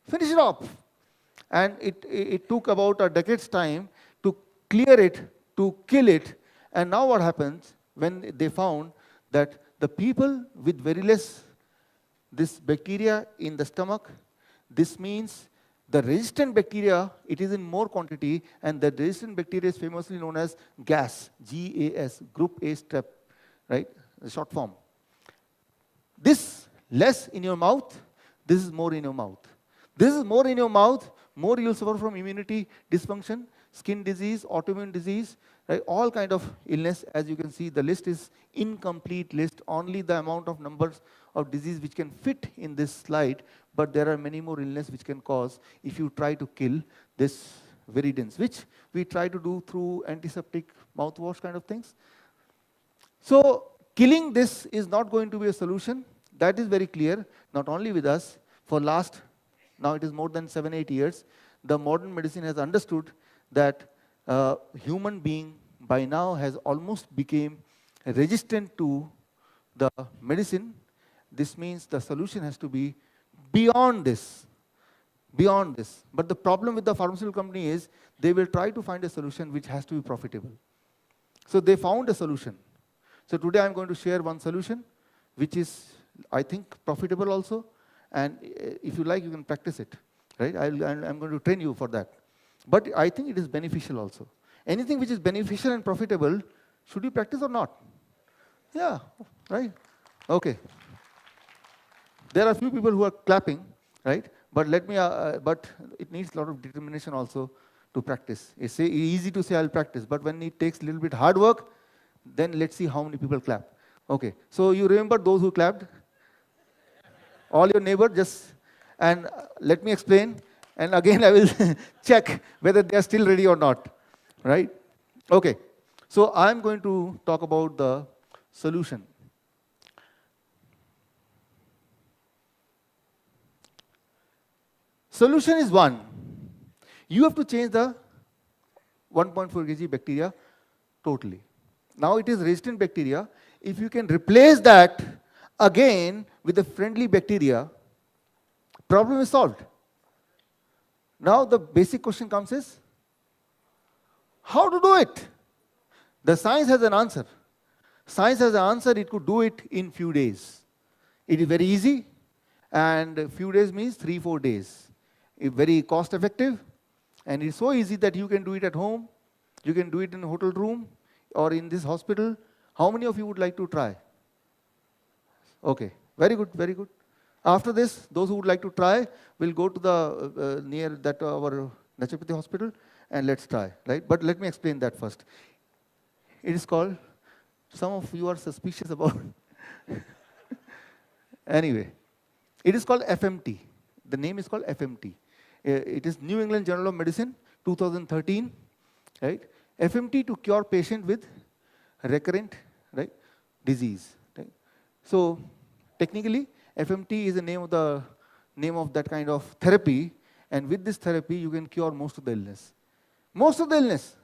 [SPEAKER 1] Finish it off. And it took about a decade's time to clear it, to kill it. And now what happens when they found that the people with very less this bacteria in the stomach, this means the resistant bacteria, it is in more quantity, and the resistant bacteria is famously known as GAS, G-A-S, group A strep, right, the short form. This less in your mouth, this is more in your mouth. This is more in your mouth, more you will suffer from immunity dysfunction, skin disease, autoimmune disease, right? All kind of illness. As you can see, the list is incomplete list, only the amount of numbers of disease which can fit in this slide, but there are many more illness which can cause if you try to kill this viridans, which we try to do through antiseptic mouthwash kind of things. So killing this is not going to be a solution. That is very clear, not only with us. For last, now it is more than 7-8 years, the modern medicine has understood that human being by now has almost become resistant to the medicine. This means the solution has to be beyond this. Beyond this. But the problem with the pharmaceutical company is they will try to find a solution which has to be profitable. So they found a solution. So today I'm going to share one solution which is, I think, profitable also. And if you like, you can practice it. Right? I'm going to train you for that. But I think it is beneficial also. Anything which is beneficial and profitable, should you practice or not? Yeah, right? Okay. There are a few people who are clapping, right? But let me, but it needs a lot of determination also to practice. It's easy to say I'll practice, but when it takes a little bit hard work, then let's see how many people clap. Okay, so you remember those who clapped? All your neighbors, just, and let me explain. And again, I will check whether they are still ready or not, right? Okay, so I'm going to talk about the solution. Solution is one. You have to change the 1.4 kg bacteria totally. Now it is resistant bacteria. If you can replace that again with a friendly bacteria, problem is solved. Now the basic question comes is, how to do it? The science has an answer. Science has an answer, it could do it in few days. It is very easy, and few days means 3-4 days. It's very cost effective, and it's so easy that you can do it at home, you can do it in a hotel room, or in this hospital. How many of you would like to try? Okay, very good, very good. After this, those who would like to try will go to the near that our Naturopathy hospital and let's try, right? But let me explain that first. It is called, some of you are suspicious about, anyway, it is called FMT. The name is called FMT. It is New England Journal of Medicine, 2013, right? FMT to cure patient with recurrent, right, disease. Right? So technically, FMT is the name of that kind of therapy, and with this therapy, you can cure most of the illness. Most of the illness.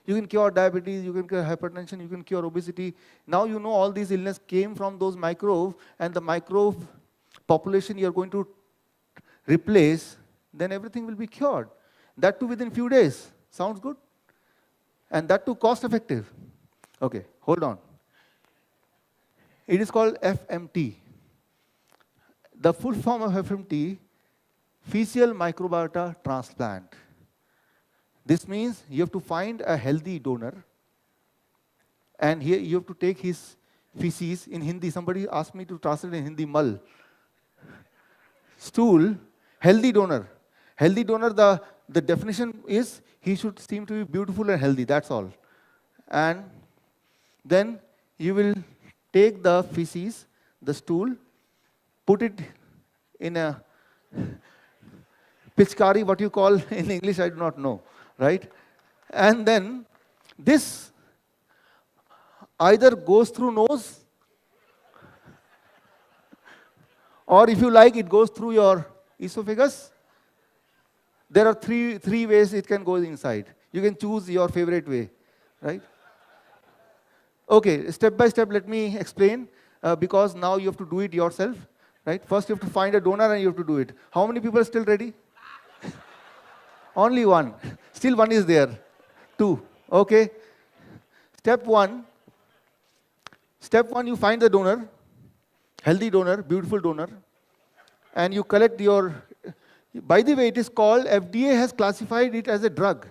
[SPEAKER 1] You can cure diabetes, you can cure hypertension, you can cure obesity. Now you know all these illness came from those microbes, and the microbe population you are going to replace, then everything will be cured. That too within few days. Sounds good? And that too cost effective. Okay, hold on. It is called FMT. The full form of FMT, facial microbiota transplant. This means you have to find a healthy donor, and here you have to take his feces. In Hindi, somebody asked me to translate in Hindi, mal. Stool, healthy donor. Healthy donor, the definition is he should seem to be beautiful and healthy, that's all. And then you will take the feces, the stool, put it in a pichkari, what you call in English, I do not know, right? And then this either goes through nose, or if you like, it goes through your esophagus. There are three ways it can go inside. You can choose your favorite way, right? Okay, step by step, let me explain, because now you have to do it yourself, right? First, you have to find a donor and you have to do it. How many people are still ready? Only one. Still one is there. Two. Okay. Step one, you find the donor, healthy donor, beautiful donor, and you collect your, by the way, it is called, FDA has classified it as a drug,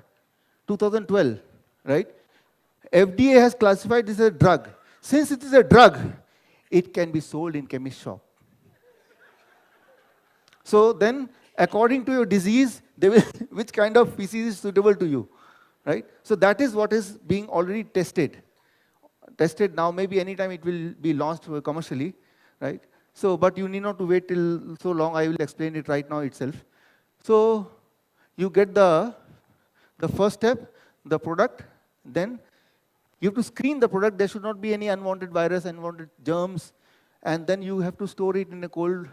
[SPEAKER 1] 2012, right? FDA has classified this as a drug. Since it is a drug, it can be sold in chemist shop. So then, according to your disease, they will which kind of feces is suitable to you, right? So that is what is being already tested. Tested now, maybe anytime it will be launched commercially, right? So, but you need not to wait till so long. I will explain it right now itself. So you get the first step, the product, then you have to screen the product. There should not be any unwanted virus, unwanted germs, and then you have to store it in a cold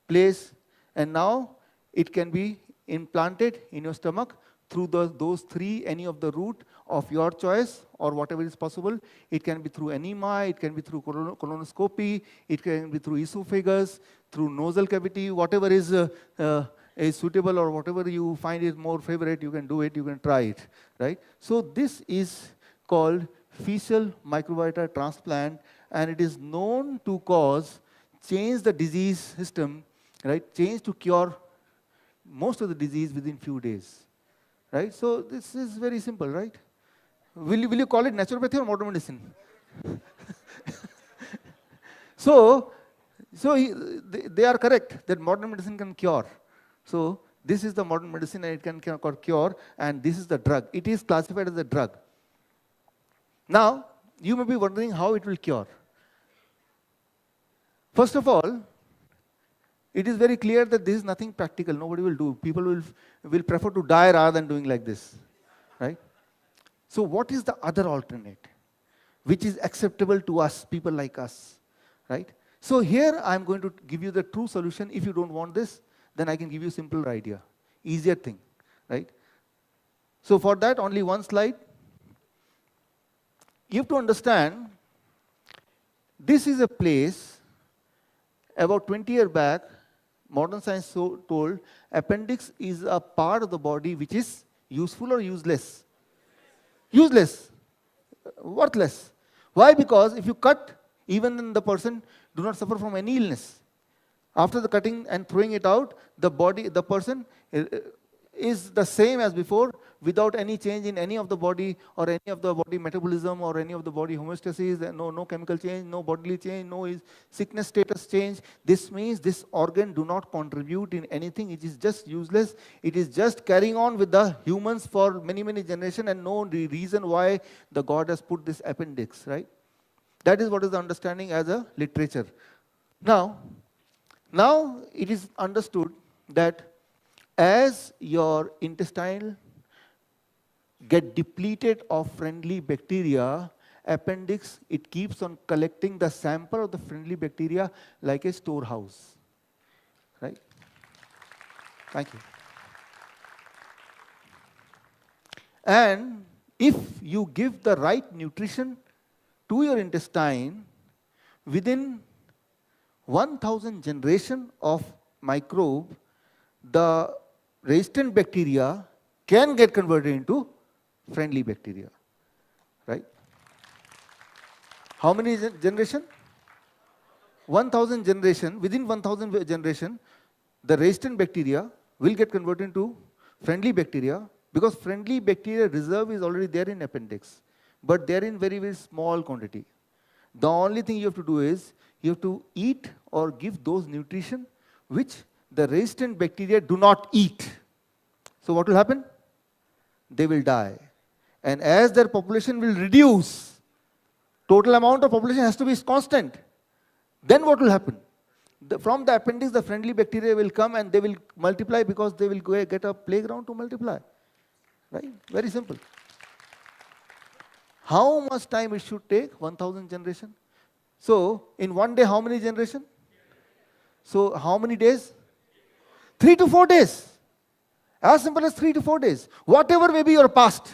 [SPEAKER 1] place. And now it can be implanted in your stomach through those three, any of the route of your choice or whatever is possible. It can be through enema, it can be through colonoscopy, it can be through esophagus, through nasal cavity, whatever is suitable or whatever you find is more favorite, you can do it, you can try it, right? So this is called fecal microbiota transplant, and it is known to change the disease system, right? Change to cure most of the disease within few days, right? So this is very simple, right? Will you call it naturopathy or modern medicine? So they are correct that modern medicine can cure. So this is the modern medicine and it can cure, and this is the drug. It is classified as a drug. Now, you may be wondering how it will cure. First of all, it is very clear that this is nothing practical. Nobody will do. People will prefer to die rather than doing like this, right? So what is the other alternate, which is acceptable to us, people like us, right? So here I'm going to give you the true solution. If you don't want this, then I can give you a simpler idea, easier thing, right? So for that, only one slide. You have to understand, this is a place, about 20 years back, modern science told appendix is a part of the body which is useful or useless? Useless, worthless. Why? Because if you cut, even then the person do not suffer from any illness. After the cutting and throwing it out, the person is the same as before, without any change in any of the body or any of the body metabolism or any of the body homeostasis, no chemical change, no bodily change, no sickness status change. This means this organ do not contribute in anything. It is just useless. It is just carrying on with the humans for many, many generations, and no reason why the God has put this appendix, right? That is what is the understanding as a literature. Now it is understood that as your intestine get depleted of friendly bacteria, appendix, it keeps on collecting the sample of the friendly bacteria like a storehouse, right? Thank you. And if you give the right nutrition to your intestine, within 1,000 generation of microbe, the resistant bacteria can get converted into friendly bacteria, right? How many generation? 1,000 generation. Within 1,000 generation, the resistant bacteria will get converted into friendly bacteria, Because friendly bacteria reserve is already there in appendix, but they are in very, very small quantity. The only thing you have to do is, you have to eat or give those nutrition which the resistant bacteria do not eat. So what will happen? They will die. And as their population will reduce, total amount of population has to be constant. Then what will happen? From the appendix, the friendly bacteria will come and they will multiply because they will go get a playground to multiply. Right? Very simple. How much time it should take? 1000 generation. So, in one day, how many generation? So, how many days? 3 to 4 days. As simple as 3 to 4 days. Whatever may be your past.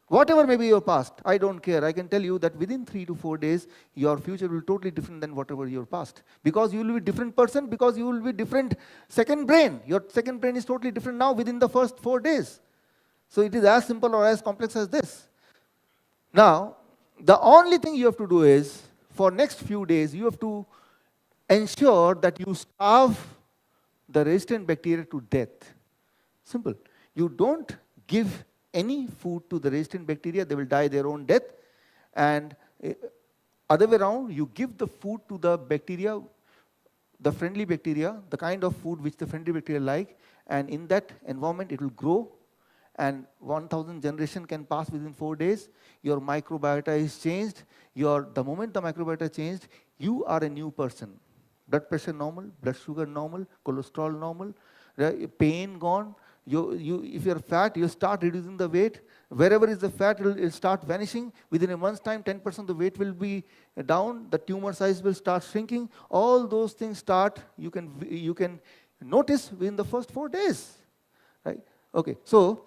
[SPEAKER 1] Whatever may be your past, I don't care. I can tell you that within 3 to 4 days, your future will be totally different than whatever your past. Because you will be a different person, because you will be different second brain. Your second brain is totally different now within the first 4 days. So it is as simple or as complex as this. Now, the only thing you have to do is, for next few days, you have to ensure that you starve the resistant bacteria to death. Simple. You don't give any food to the resistant bacteria, they will die their own death. And other way around, you give the food to the bacteria, the friendly bacteria, the kind of food which the friendly bacteria like, and in that environment it will grow, and 1000 generation can pass within 4 days. Your microbiota is changed. The moment the microbiota changed, you are a new person. Blood pressure normal, blood sugar normal, cholesterol normal, pain gone. If you're fat, you start reducing the weight. Wherever is the fat, it will start vanishing. Within a month's time, 10% of the weight will be down. The tumor size will start shrinking. All those things start, you can notice within the first 4 days. Right? Okay, so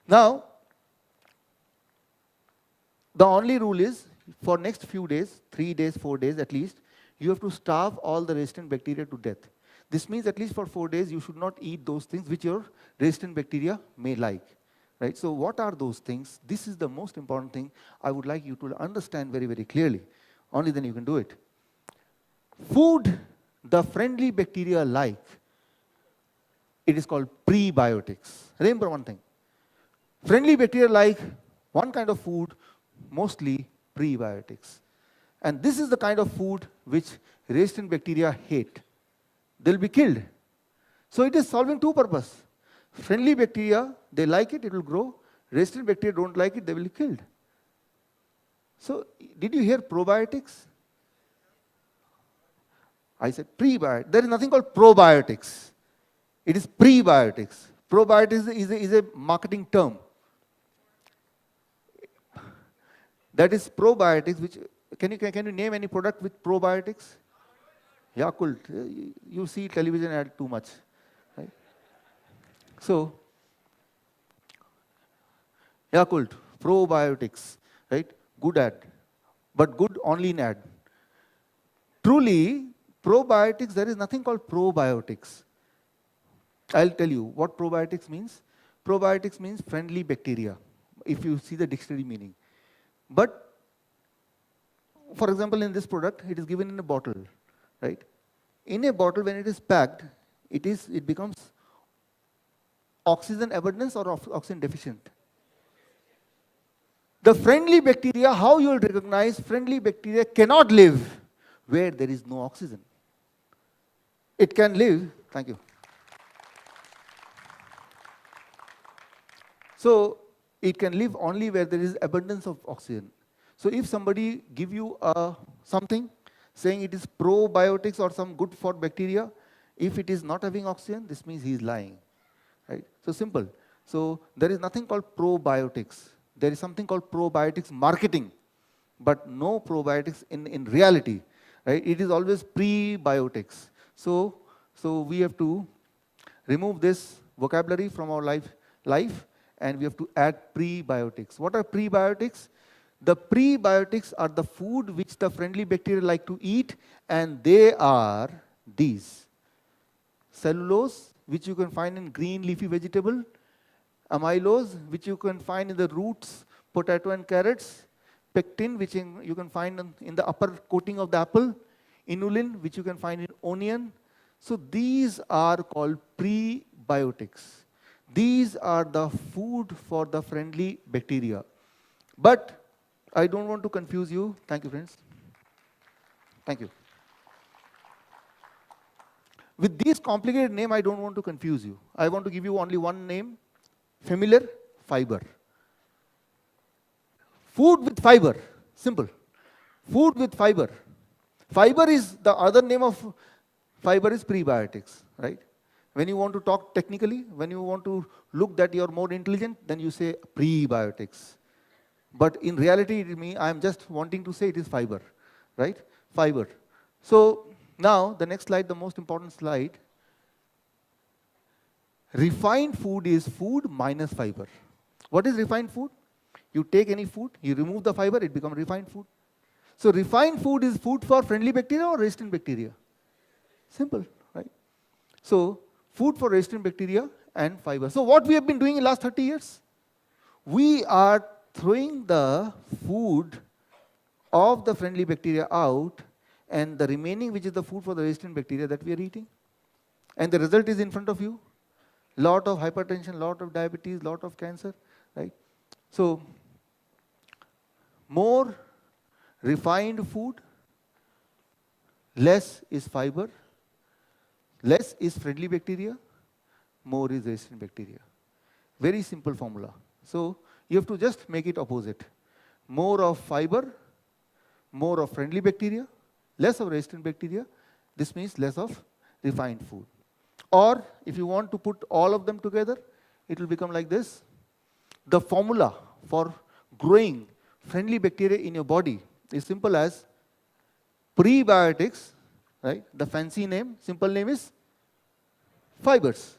[SPEAKER 1] now, the only rule is, for next few days, 3 days, 4 days at least, you have to starve all the resistant bacteria to death. This means at least for 4 days, you should not eat those things which your resistant bacteria may like. Right? So what are those things? This is the most important thing I would like you to understand very, very clearly. Only then you can do it. Food the friendly bacteria like, it is called prebiotics. Remember one thing. Friendly bacteria like one kind of food, mostly prebiotics. And this is the kind of food which resistant bacteria hate. They'll be killed. So it is solving two purposes. Friendly bacteria, they like it, it will grow. Resistant bacteria don't like it, they will be killed. So did you hear probiotics? I said prebiotics. There is nothing called probiotics. It is prebiotics. Probiotics is a marketing term. That is probiotics, which, can you name any product with probiotics? Yakult. You see television ad too much. Right? So, Yakult, probiotics, right? Good ad. But good only in ad. Truly, probiotics, there is nothing called probiotics. I'll tell you what probiotics means. Probiotics means friendly bacteria, if you see the dictionary meaning. But, for example, in this product, it is given in a bottle, right? In a bottle, when it is packed, it becomes oxygen abundance or oxygen deficient. The friendly bacteria, how you will recognize friendly bacteria cannot live where there is no oxygen. It can live, thank you. So it can live only where there is abundance of oxygen. So if somebody give you something saying it is probiotics or some good for bacteria, if it is not having oxygen, this means he is lying. Right? So simple. So there is nothing called probiotics. There is something called probiotics marketing, but no probiotics in reality. Right? It is always prebiotics. So we have to remove this vocabulary from our life, and we have to add prebiotics. What are prebiotics? The prebiotics are the food which the friendly bacteria like to eat, and they are these. Cellulose, which you can find in green leafy vegetable. Amylose, which you can find in the roots, potato and carrots. Pectin, which you can find in the upper coating of the apple. Inulin, which you can find in onion. So these are called prebiotics. These are the food for the friendly bacteria. But I don't want to confuse you. Thank you, friends. Thank you. With these complicated name, I don't want to confuse you. I want to give you only one name, familiar, fiber. Food with fiber, simple. Food with fiber. Fiber is the other name of fiber is prebiotics, right? When you want to talk technically, when you want to look that you're more intelligent, then you say prebiotics. But in reality, I'm just wanting to say it is fiber, right? Fiber. So now, the next slide, the most important slide. Refined food is food minus fiber. What is refined food? You take any food, you remove the fiber, it becomes refined food. So refined food is food for friendly bacteria or resistant bacteria? Simple, right? So food for resistant bacteria and fiber. So what we have been doing in the last 30 years? We are throwing the food of the friendly bacteria out, and the remaining, which is the food for the resistant bacteria, that we are eating. And the result is in front of you. Lot of hypertension, lot of diabetes, lot of cancer, right? So more refined food, less is fiber, less is friendly bacteria, more is resistant bacteria. Very simple formula. So you have to just make it opposite. More of fiber, more of friendly bacteria, less of resistant bacteria. This means less of refined food. Or if you want to put all of them together, it will become like this. The formula for growing friendly bacteria in your body is simple as prebiotics, right? The fancy name, simple name is fibers,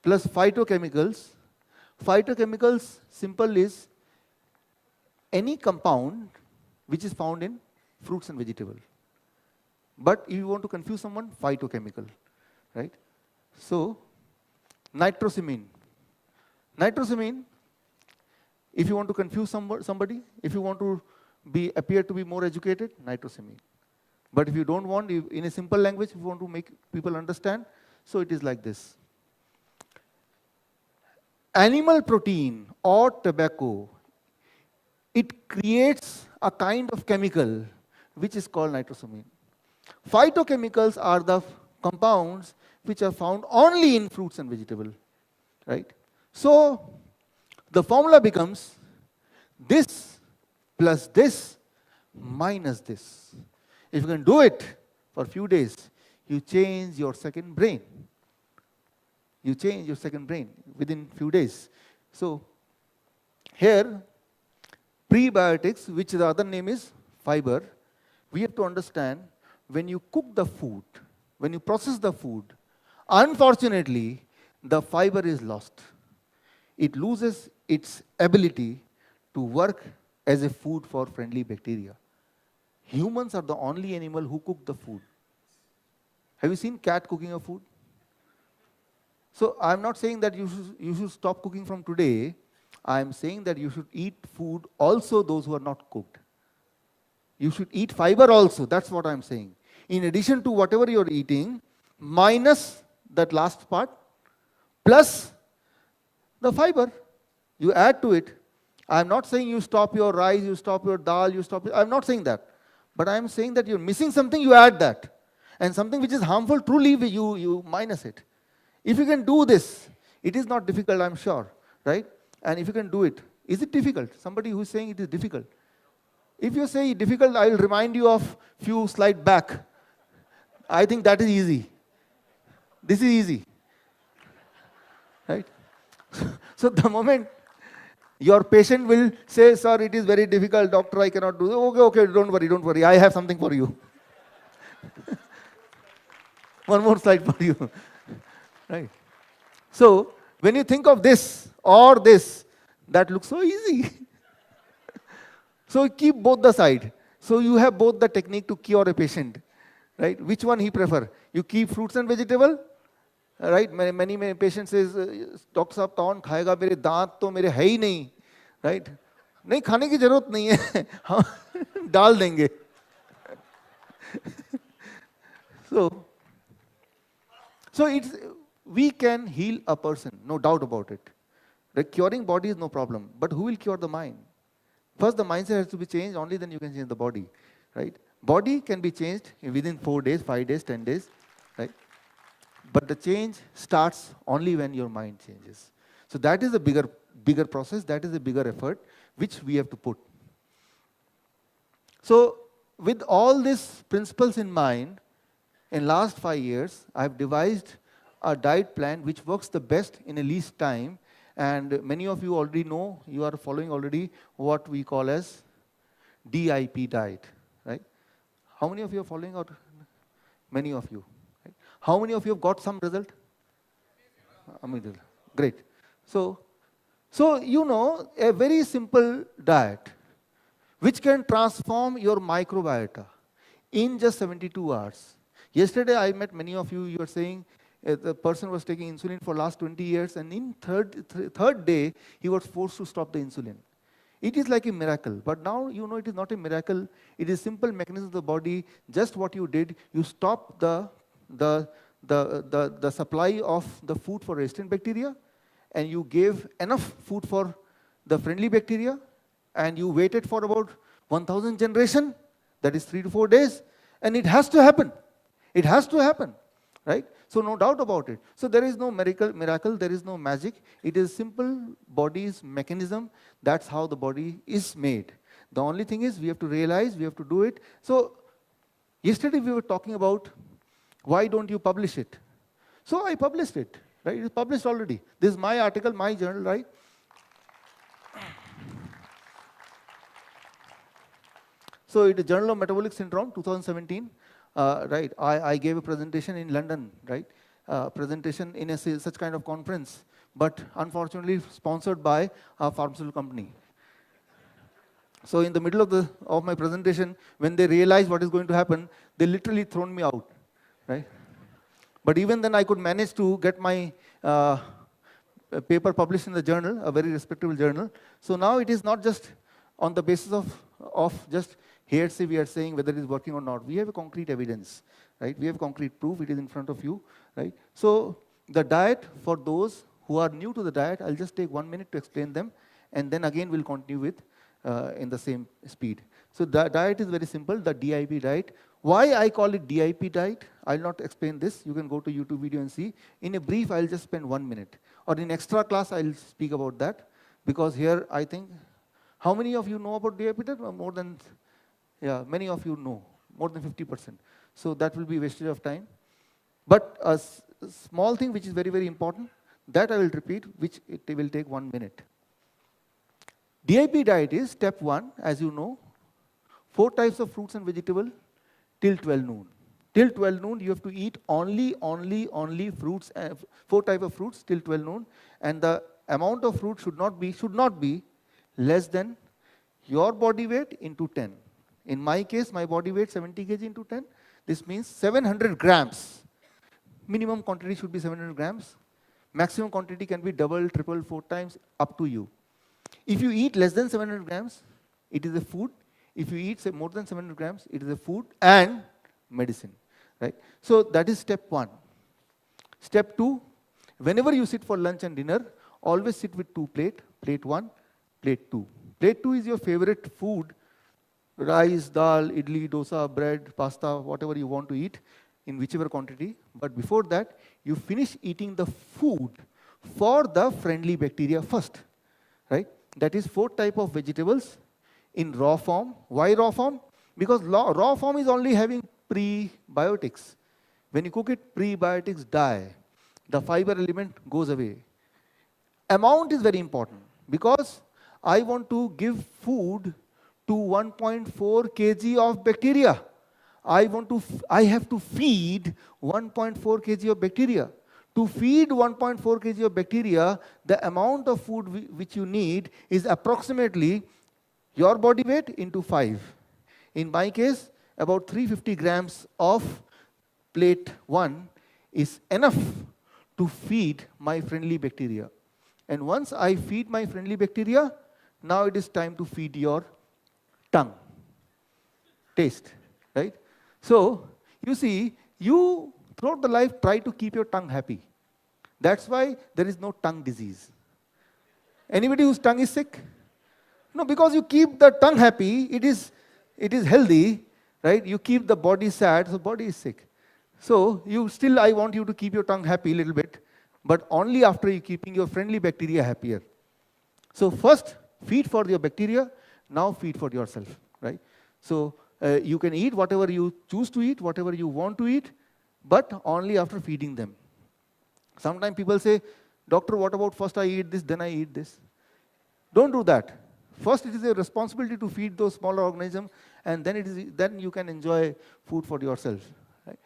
[SPEAKER 1] plus phytochemicals. Phytochemicals, simple is any compound which is found in fruits and vegetables. But if you want to confuse someone, phytochemical, right? So, nitrosamine. Nitrosamine, if you want to confuse somebody, if you want to appear to be more educated, nitrosamine. But if you don't want, in a simple language, if you want to make people understand, so it is like this. Animal protein or tobacco, it creates a kind of chemical which is called nitrosamine. Phytochemicals are the compounds which are found only in fruits and vegetables, right? So the formula becomes this plus this minus this. If you can do it for a few days, you change your second brain. You change your second brain within few days. So here, prebiotics, which the other name is fiber, we have to understand when you cook the food, when you process the food, unfortunately, the fiber is lost. It loses its ability to work as a food for friendly bacteria. Humans are the only animal who cook the food. Have you seen cat cooking a food? So I'm not saying that you should stop cooking from today. I'm saying that you should eat food also those who are not cooked. You should eat fiber also. That's what I'm saying. In addition to whatever you're eating, minus that last part, plus the fiber, you add to it. I'm not saying you stop your rice, you stop your dal, I'm not saying that. But I'm saying that you're missing something, you add that. And something which is harmful, truly you minus it. If you can do this, it is not difficult, I'm sure, right? And if you can do it, is it difficult? Somebody who's saying it is difficult. If you say difficult, I will remind you of few slides back. I think that is easy. This is easy, right? So the moment your patient will say, sir, it is very difficult, doctor, I cannot do it. Okay, don't worry, I have something for you. One more slide for you, right? So when you think of this or this, that looks so easy. So keep both the side. So you have both the technique to cure a patient, right? Which one he prefer? You keep fruits and vegetable, right? Many patients says, doctor साहब कौन खाएगा, मेरे दांत तो मेरे है ही नहीं, right? नहीं खाने की जरूरत नहीं है, हाँ डाल देंगे. So it's we can heal a person, no doubt about it. Like curing body is no problem, but who will cure the mind? First, the mindset has to be changed, only then you can change the body, right? Body can be changed within 4 days, 5 days, 10 days, right? But the change starts only when your mind changes. So that is a bigger process, that is a bigger effort, which we have to put. So with all these principles in mind, in last 5 years, I've devised a diet plan which works the best in a least time. And many of you already know, you are following already what we call as DIP diet, right? How many of you are following out? Many of you. Right? How many of you have got some result? Great. So you know, a very simple diet which can transform your microbiota in just 72 hours. Yesterday I met many of you, you were saying the person was taking insulin for last 20 years and in third day he was forced to stop the insulin. It is like a miracle, but now you know it is not a miracle. It is simple mechanism of the body. Just what you did, you stopped the supply of the food for resistant bacteria, and you gave enough food for the friendly bacteria, and you waited for about 1,000 generation, that is 3 to 4 days, and it has to happen. It has to happen, right? So no doubt about it. So there is no miracle, there is no magic. It is simple body's mechanism. That's how the body is made. The only thing is we have to realize, we have to do it. So yesterday we were talking about why don't you publish it? So I published it, right? It is published already. This is my article, my journal, right? So it is Journal of Metabolic Syndrome, 2017. Right, I gave a presentation in London, right? Presentation in a such kind of conference, but unfortunately sponsored by a pharmaceutical company. So in the middle of my presentation, when they realized what is going to happen, they literally thrown me out, right? But even then I could manage to get my paper published in the journal, a very respectable journal. So now it is not just on the basis of just hearsay we are saying whether it is working or not. We have a concrete evidence, right? We have concrete proof, it is in front of you, right? So the diet, for those who are new to the diet, I'll just take 1 minute to explain them, and then again we'll continue with in the same speed. So the diet is very simple, the DIP diet. Why I call it DIP diet? I'll not explain this. You can go to YouTube video and see. In a brief, I'll just spend 1 minute. Or in extra class, I'll speak about that. Because here, I think, how many of you know about DIP diet? More than, yeah, many of you know, more than 50%. So that will be wastage of time. But a small thing which is very, very important, that I will repeat, which it will take 1 minute. DIP diet is step 1, as you know, 4 types of fruits and vegetables till 12 noon. Till 12 noon, you have to eat only fruits, 4 types of fruits till 12 noon, and the amount of fruit should not be less than your body weight into 10. In my case, my body weight 70 kg into 10. This means 700 grams. Minimum quantity should be 700 grams. Maximum quantity can be double, triple, 4 times, up to you. If you eat less than 700 grams, it is a food. If you eat more than 700 grams, it is a food and medicine, right? So that is step 1. Step 2, whenever you sit for lunch and dinner, always sit with 2 plates, plate 1, plate 2. Plate 2 is your favorite food, rice, dal, idli, dosa, bread, pasta, whatever you want to eat, in whichever quantity. But before that, you finish eating the food for the friendly bacteria first, right? That is 4 types of vegetables in raw form. Why raw form? Because raw form is only having prebiotics. When you cook it, prebiotics die. The fiber element goes away. Amount is very important because I want to give food to 1.4 kg of bacteria. I have to feed 1.4 kg of bacteria. To feed 1.4 kg of bacteria, the amount of food which you need is approximately your body weight into 5. In my case, about 350 grams of plate 1 is enough to feed my friendly bacteria. And once I feed my friendly bacteria, now it is time to feed your tongue. Taste, right? So, you see, you throughout the life try to keep your tongue happy. That's why there is no tongue disease. Anybody whose tongue is sick? No, because you keep the tongue happy, it is healthy, right? You keep the body sad, so body is sick. So I want you to keep your tongue happy a little bit, but only after you keeping your friendly bacteria happier. So first, feed for your bacteria, now feed for yourself, right? So you can eat whatever you choose to eat, whatever you want to eat, but only after feeding them. Sometimes people say, doctor, what about first I eat this, then I eat this? Don't do that. First, it is a responsibility to feed those smaller organisms, and then you can enjoy food for yourself. Right?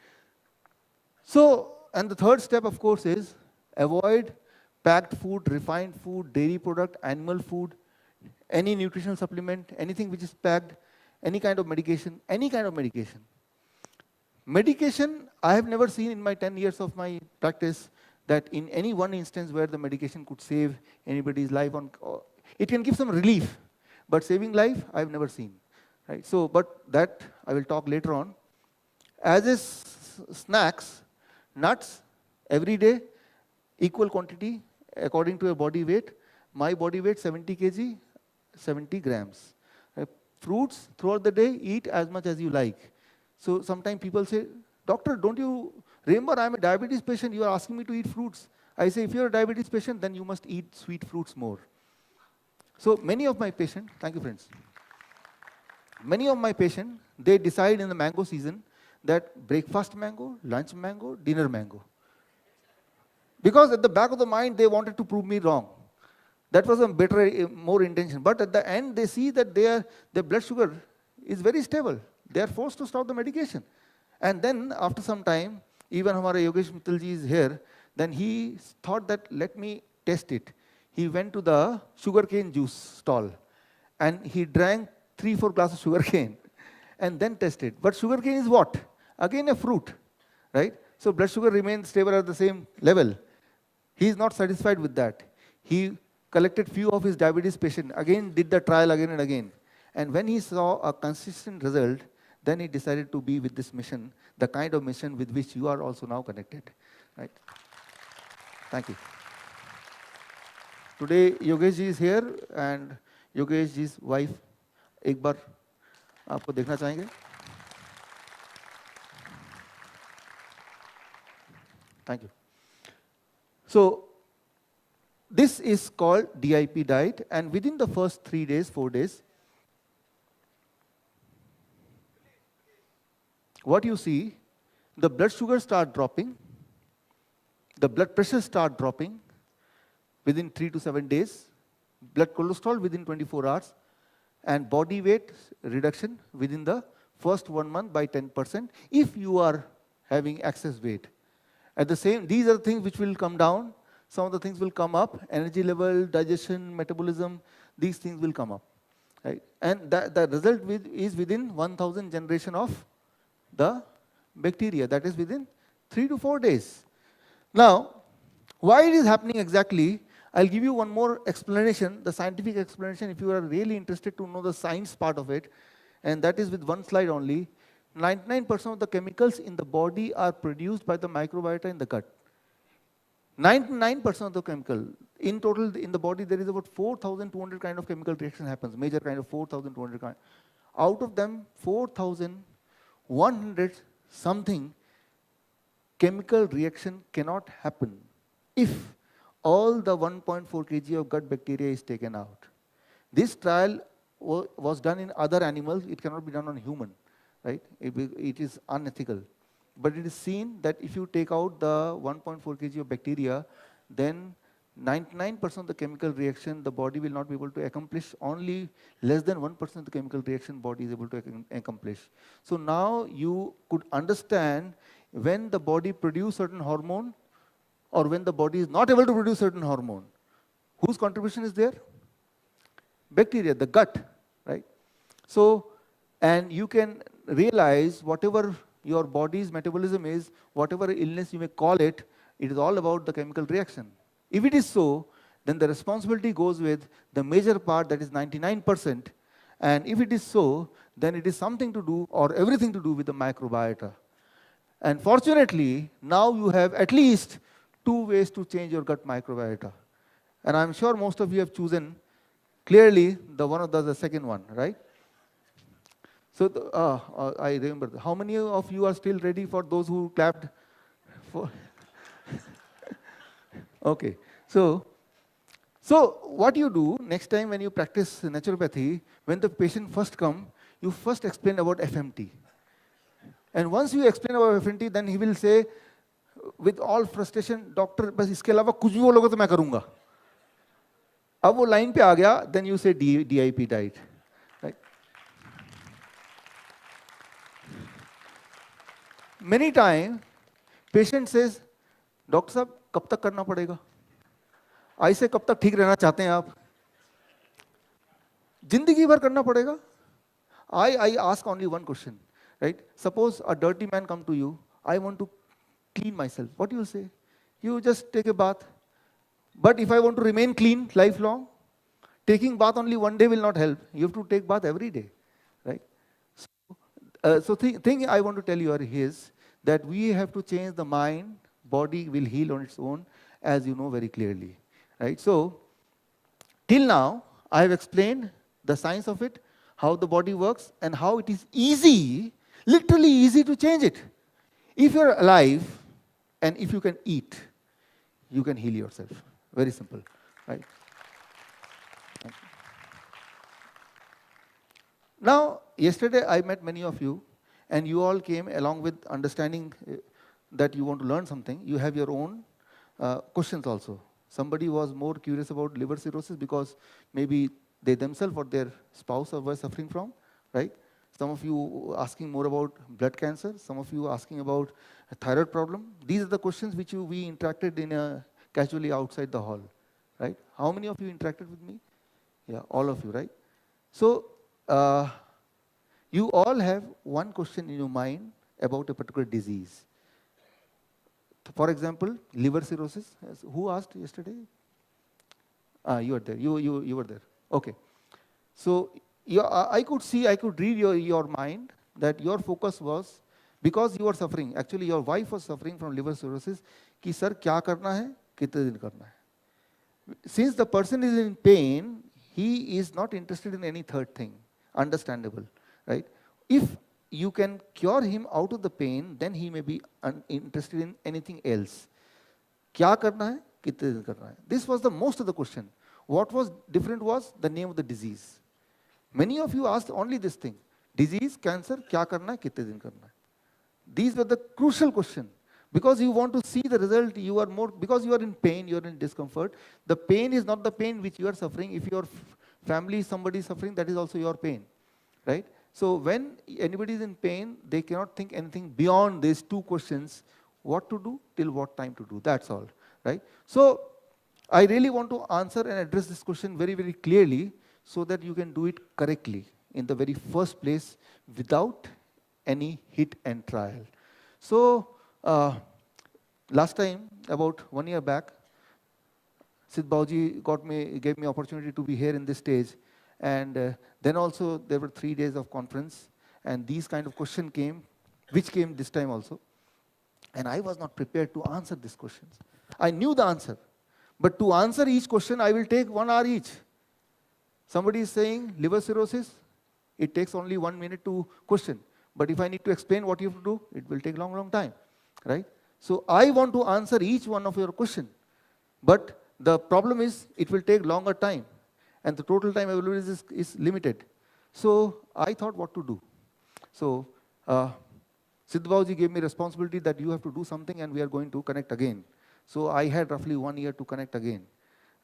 [SPEAKER 1] So, and the third step, of course, is avoid packed food, refined food, dairy product, animal food, any nutritional supplement, anything which is packed, any kind of medication, any kind of medication. Medication, I have never seen in my 10 years of my practice that in any one instance where the medication could save anybody's life. It can give some relief, but saving life, I've never seen. Right? So, but that I will talk later on. As is snacks, nuts, every day, equal quantity according to your body weight. My body weight 70 kg, 70 grams. Fruits throughout the day, eat as much as you like. So sometimes people say, doctor, don't you remember I'm a diabetes patient, you are asking me to eat fruits. I say, if you're a diabetes patient, then you must eat sweet fruits more. So many of my patients, thank you friends, many of my patients, they decide in the mango season that breakfast mango, lunch mango, dinner mango. Because at the back of the mind, they wanted to prove me wrong. That was a better, more intention. But at the end, they see that their blood sugar is very stable. They are forced to stop the medication. And then after some time, even Hamara Yogesh Mittalji is here, then he thought that let me test it. He went to the sugarcane juice stall and he drank 3-4 glasses of sugarcane and then tested. But sugarcane is what? Again a fruit, right? So blood sugar remains stable at the same level. He is not satisfied with that. He collected few of his diabetes patients, again did the trial again and again. And when he saw a consistent result, then he decided to be with this mission, the kind of mission with which you are also now connected. Right? Thank you. Today, Yogesh ji is here, and Yogesh ji's wife, एक बार आपको देखना चाहेंगे. Thank you. So, this is called DIP diet, and within the first 3 days, 4 days, what you see, the blood sugar start dropping, the blood pressure start dropping within 3 to 7 days, blood cholesterol within 24 hours, and body weight reduction within the first 1 month by 10% if you are having excess weight. At the same, these are the things which will come down. Some of the things will come up, energy level, digestion, metabolism, these things will come up. Right? And the result is within 1,000 generation of the bacteria, that is within 3 to 4 days. Now, why it is happening exactly, I'll give you one more explanation, the scientific explanation if you are really interested to know the science part of it, and that is with one slide only. 99% of the chemicals in the body are produced by the microbiota in the gut. 99% of the chemical. In total, in the body, there is about 4,200 kind of chemical reaction happens, major kind of 4,200 kind. Out of them, 4,100 something chemical reaction cannot happen if all the 1.4 kg of gut bacteria is taken out. This trial was done in other animals. It cannot be done on human, right? It is unethical. But it is seen that if you take out the 1.4 kg of bacteria, then 99% of the chemical reaction the body will not be able to accomplish. Only less than 1% of the chemical reaction body is able to accomplish. So now you could understand when the body produces certain hormone or when the body is not able to produce certain hormone. Whose contribution is there? Bacteria, the gut, right? So, and you can realize whatever your body's metabolism is, whatever illness you may call it, it is all about the chemical reaction. If it is so, then the responsibility goes with the major part, that is 99%. And if it is so, then it is something to do or everything to do with the microbiota. And fortunately, now you have at least 2 ways to change your gut microbiota. And I'm sure most of you have chosen clearly the second one, right? So I remember. How many of you are still ready for those who clapped? For okay. So what you do next time when you practice naturopathy, when the patient first come, you first explain about FMT. And once you explain about FMT, then he will say, with all frustration, doctor, बस इसके अलावा कुछ भी बोलोगे तो मैं करूँगा. अब वो लाइन पे आ गया, then you say DIP diet, right? Many times, patient says, doctor साहब कब तक करना पड़ेगा? ऐसे कब तक ठीक रहना चाहते हैं आप? जिंदगी भर करना पड़ेगा? I ask only one question, right? Suppose a dirty man come to you, I want to clean myself. What do you say? You just take a bath. But if I want to remain clean lifelong, taking bath only one day will not help. You have to take bath every day, right? So thing I want to tell you is that we have to change the mind. Body will heal on its own, as you know very clearly, right? So till now, I have explained the science of it, how the body works, and how it is easy, literally easy to change it. If you're alive, and if you can eat, you can heal yourself. Very simple, right? Now, yesterday I met many of you, and you all came along with understanding that you want to learn something. You have your own questions also. Somebody was more curious about liver cirrhosis because maybe they themselves or their spouse were suffering from, right? Some of you asking more about blood cancer. Some of you asking about a thyroid problem. These are the questions which we interacted in casually outside the hall, right? How many of you interacted with me? Yeah, all of you, right? So you all have one question in your mind about a particular disease. For example, liver cirrhosis. Who asked yesterday? You were there. You were there. Okay. So I could read your mind that your focus was because you are suffering. Actually, your wife was suffering from liver cirrhosis. कि sir क्या करना है, कितने दिन करना है. Since the person is in pain, he is not interested in any third thing. Understandable, right? If you can cure him out of the pain, then he may be interested in anything else. क्या करना है, कितने दिन करना है. This was the most of the question. What was different was the name of the disease. Many of you asked only this thing. Disease, cancer, क्या करना है, कितने दिन करना है. These were the crucial question. Because you want to see the result, because you are in pain, you are in discomfort. The pain is not the pain which you are suffering. If your family, somebody is suffering, that is also your pain, right? So when anybody is in pain, they cannot think anything beyond these two questions. What to do, till what time to do, that's all, right? So I really want to answer and address this question very, very clearly so that you can do it correctly in the very first place without any hit and trial. So last time, about 1 year back, Sid Bauji gave me opportunity to be here in this stage. And then also there were 3 days of conference, and these kind of question came, which came this time also. And I was not prepared to answer these questions. I knew the answer, but to answer each question, I will take 1 hour each. Somebody is saying liver cirrhosis, it takes only 1 minute to question. But if I need to explain what you have to do, it will take long, long time, right? So I want to answer each one of your question. But the problem is, it will take longer time. And the total time available is limited. So I thought what to do. So Siddhbauji gave me responsibility that you have to do something and we are going to connect again. So I had roughly 1 year to connect again,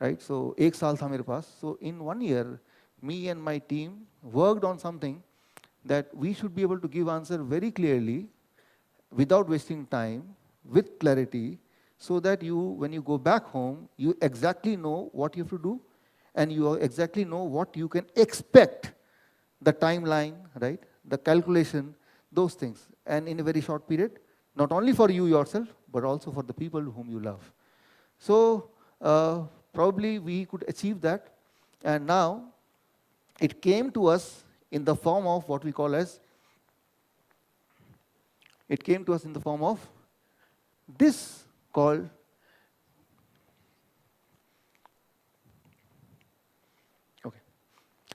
[SPEAKER 1] right? So 1 saal tha mere paas. So in 1 year, me and my team worked on something that we should be able to give answer very clearly, without wasting time, with clarity, so that you, when you go back home, you exactly know what you have to do, and you exactly know what you can expect, the timeline, right? The calculation, those things. And in a very short period, not only for you yourself, but also for the people whom you love. So probably we could achieve that. And now it came to us in the form of what we call as, it came to us in the form of this called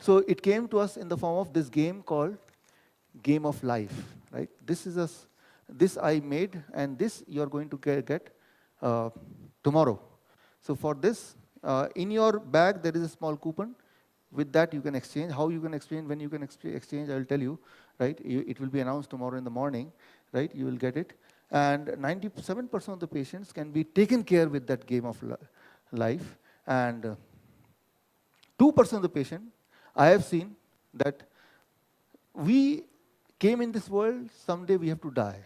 [SPEAKER 1] So it came to us in the form of this game called Game of Life, right? This I made, and this you are going to get tomorrow. So for this, in your bag there is a small coupon. With that you can exchange. How you can exchange, when you can exchange, I will tell you, right? It will be announced tomorrow in the morning, right? You will get it. And 97% of the patients can be taken care with that Game of Life. And 2% of the patient, I have seen that we came in this world, someday we have to die.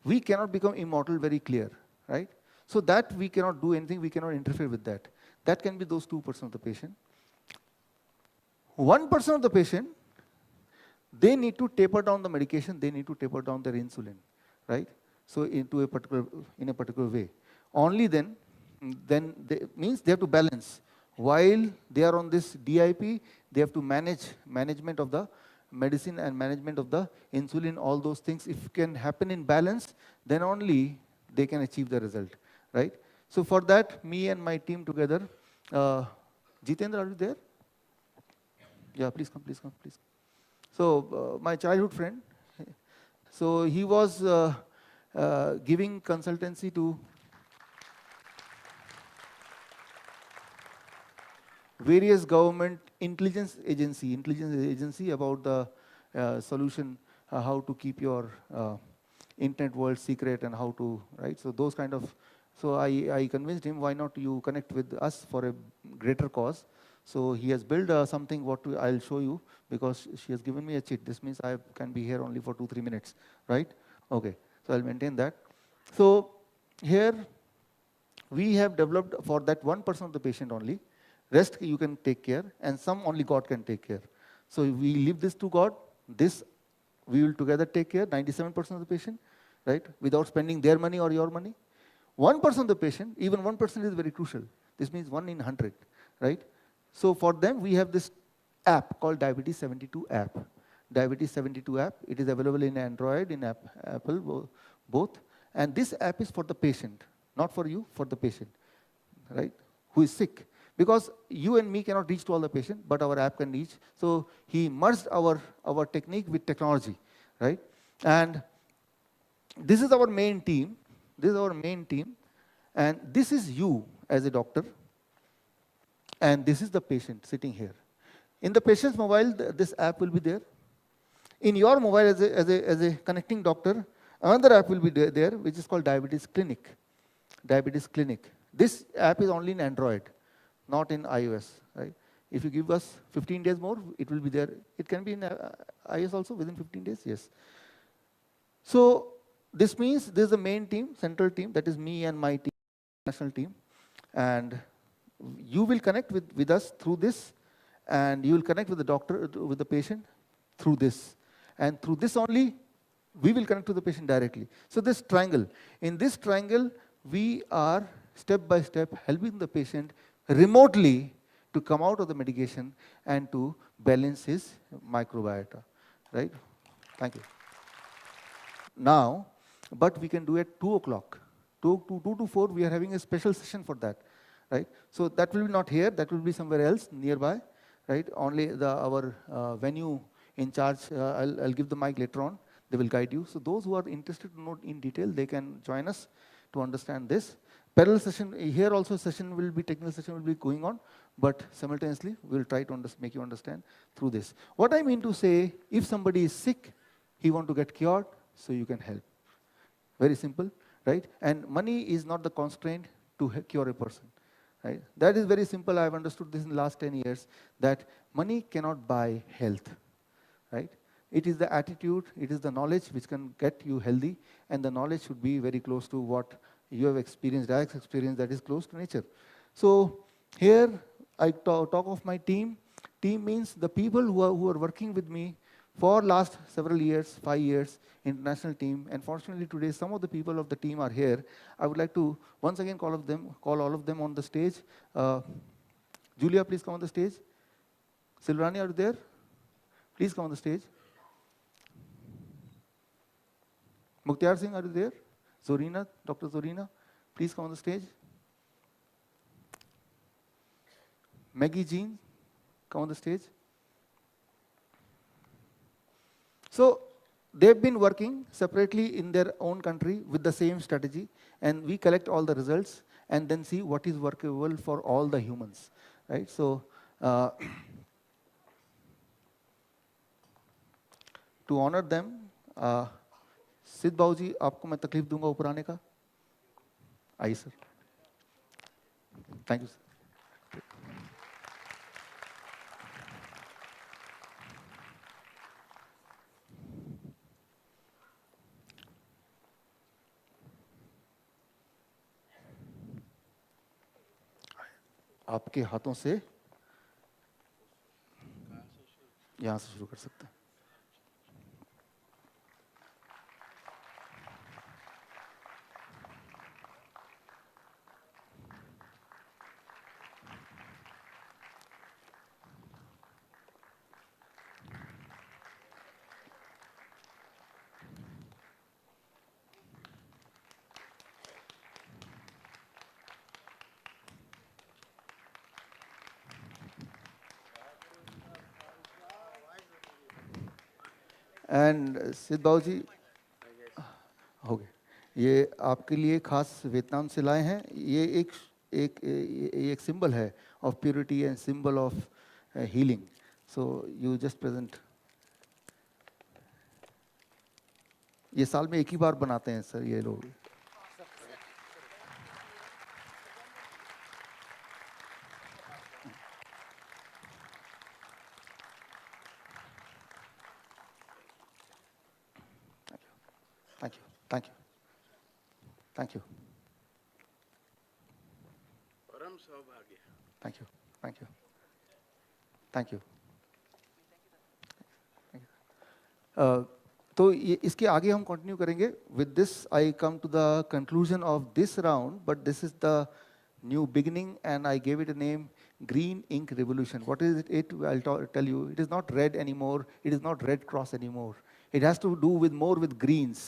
[SPEAKER 1] We cannot become immortal, very clear, right? So that we cannot do anything, we cannot interfere with that. That can be those 2% of the patient. 1% of the patient, they need to taper down the medication, they need to taper down their insulin, right? So in a particular way. Only then means they have to balance. While they are on this DIP, they have to management of the medicine and management of the insulin, all those things. If can happen in balance, then only they can achieve the result, right? So for that, me and my team together, Jitendra, are you there? Yeah, please come, please come, please. So my childhood friend, so he was giving consultancy to various government intelligence agency about the solution, how to keep your internet world secret and how to, right? So those kind of, so I convinced him, why not you connect with us for a greater cause. So he has built something what I'll show you, because she has given me a cheat. This means I can be here only for 2-3 minutes, right? Okay, so I'll maintain that. So here we have developed for that 1% of the patient only. Rest you can take care, and some only God can take care. So we leave this to God. This we will together take care, 97% of the patient, right? Without spending their money or your money. 1% of the patient, even 1% is very crucial. This means 1 in 100, right? So for them, we have this app called Diabetes 72 app. Diabetes 72 app, it is available in Android, in Apple, both. And this app is for the patient, not for you, for the patient, right? Who is sick. Because you and me cannot reach to all the patient, but our app can reach. So he merged our technique with technology, right? And this is our main team. This is our main team. And this is you as a doctor. And this is the patient sitting here. In the patient's mobile, this app will be there. In your mobile as a connecting doctor, another app will be there, which is called Diabetes Clinic. Diabetes Clinic. This app is only in Android, not in iOS, right? If you give us 15 days more, it will be there. It can be in iOS also within 15 days, yes. So this means this is the main team, central team, that is me and my team, national team. And you will connect with us through this, and you will connect with the doctor, with the patient through this. And through this only, we will connect to the patient directly. So this triangle, in this triangle, we are step by step helping the patient remotely to come out of the medication and to balance his microbiota, right? Thank you. Now, but we can do at 2 o'clock. 2 to 4, we are having a special session for that, right? So that will be not here, that will be somewhere else nearby, right? Only our venue in charge, I'll give the mic later on, they will guide you. So those who are interested to know in detail, they can join us to understand this. Parallel session, here also session will be, technical session will be going on, but simultaneously we'll try to make you understand through this. What I mean to say, if somebody is sick, he want to get cured, so you can help. Very simple, right? And money is not the constraint to cure a person, right? That is very simple. I've understood this in the last 10 years, that money cannot buy health, right? It is the attitude, it is the knowledge which can get you healthy, and the knowledge should be very close to what you have experienced, direct experience that is close to nature. So here I talk of my team. Team means the people who are working with me for last several years, 5 years, international team. And fortunately today, some of the people of the team are here. I would like to once again call all of them on the stage. Julia, please come on the stage. Silvani, are you there? Please come on the stage. Mukhtiar Singh, are you there? Zorina, Dr. Zorina, please come on the stage. Maggie Jean, come on the stage. So they've been working separately in their own country with the same strategy, and we collect all the results and then see what is workable for all the humans, right? So to honor them, सिद्ध बाबू जी, आपको मैं तकलीफ दूंगा ऊपर आने का. आइए sir. Thank you sir. आपके हाथों से यहाँ से शुरू कर सकते हैं. एंड सिद्ध बाबू जी हो गए. ये आपके लिए खास वियतनाम से लाए हैं. ये एक सिंबल है of purity and symbol of healing. So you just present. ये साल में एक ही बार बनाते हैं सर ये लोग. Thank you. Thank you. Thank you.
[SPEAKER 2] परम सौभाग्य.
[SPEAKER 1] Thank you. Thank you. Thank you. तो ये इसके आगे हम कंटिन्यू करेंगे. With this I come to the conclusion of this round, but this is the new beginning, and I gave it a name, Green Ink Revolution. What is it? I'll tell you. It is not red anymore. It is not Red Cross anymore. It has to do with more with greens,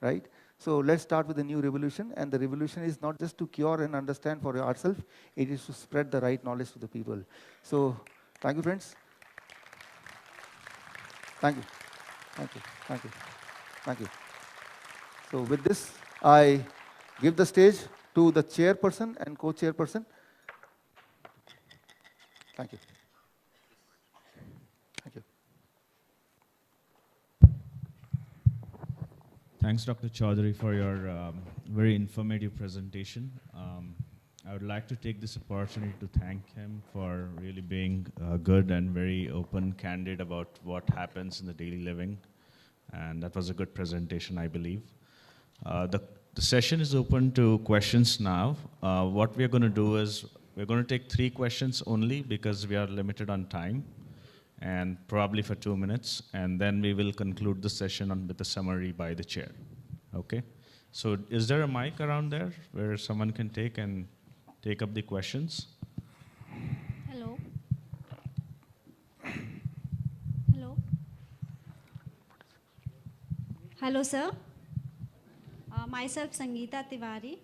[SPEAKER 1] right? So let's start with a new revolution, and the revolution is not just to cure and understand for ourselves, it is to spread the right knowledge to the people. So thank you, friends. Thank you. Thank you. Thank you. Thank you. So with this, I give the stage to the chairperson and co-chairperson. Thank you. Thank you.
[SPEAKER 3] Thanks, Dr. Chaudhary, for your very informative presentation. I would like to take this opportunity to thank him for really being good and very open, candid about what happens in the daily living. And that was a good presentation, I believe. The session is open to questions now. What we are going to do is we're going to take 3 questions only because we are limited on time, and probably for 2 minutes, and then we will conclude the session with a summary by the chair. Okay? So is there a mic around there where someone can take up the questions?
[SPEAKER 4] Hello. Hello. Hello, sir. Myself Sangeeta Tiwari,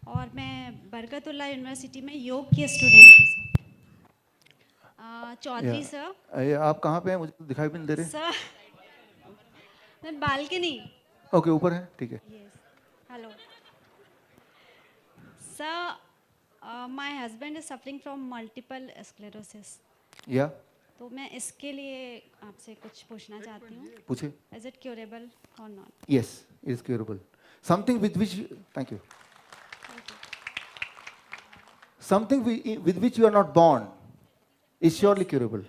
[SPEAKER 4] और मैं Barkatullah university में योग की student हूँ. Chaudhary sir.
[SPEAKER 1] आप कहाँ पे हैं? मुझे दिखाई भी नहीं दे रहे.
[SPEAKER 4] सर मैं बालकनी.
[SPEAKER 1] ओके, ऊपर है, ठीक है.
[SPEAKER 4] Hello sir. My husband is suffering from multiple sclerosis.
[SPEAKER 1] या
[SPEAKER 4] तो मैं इसके लिए आपसे कुछ पूछना चाहती हूँ.
[SPEAKER 1] पूछे.
[SPEAKER 4] इज इट क्योरेबल और not?
[SPEAKER 1] Yes, it is curable. Something with which, thank you. Something with which you are not born is surely curable.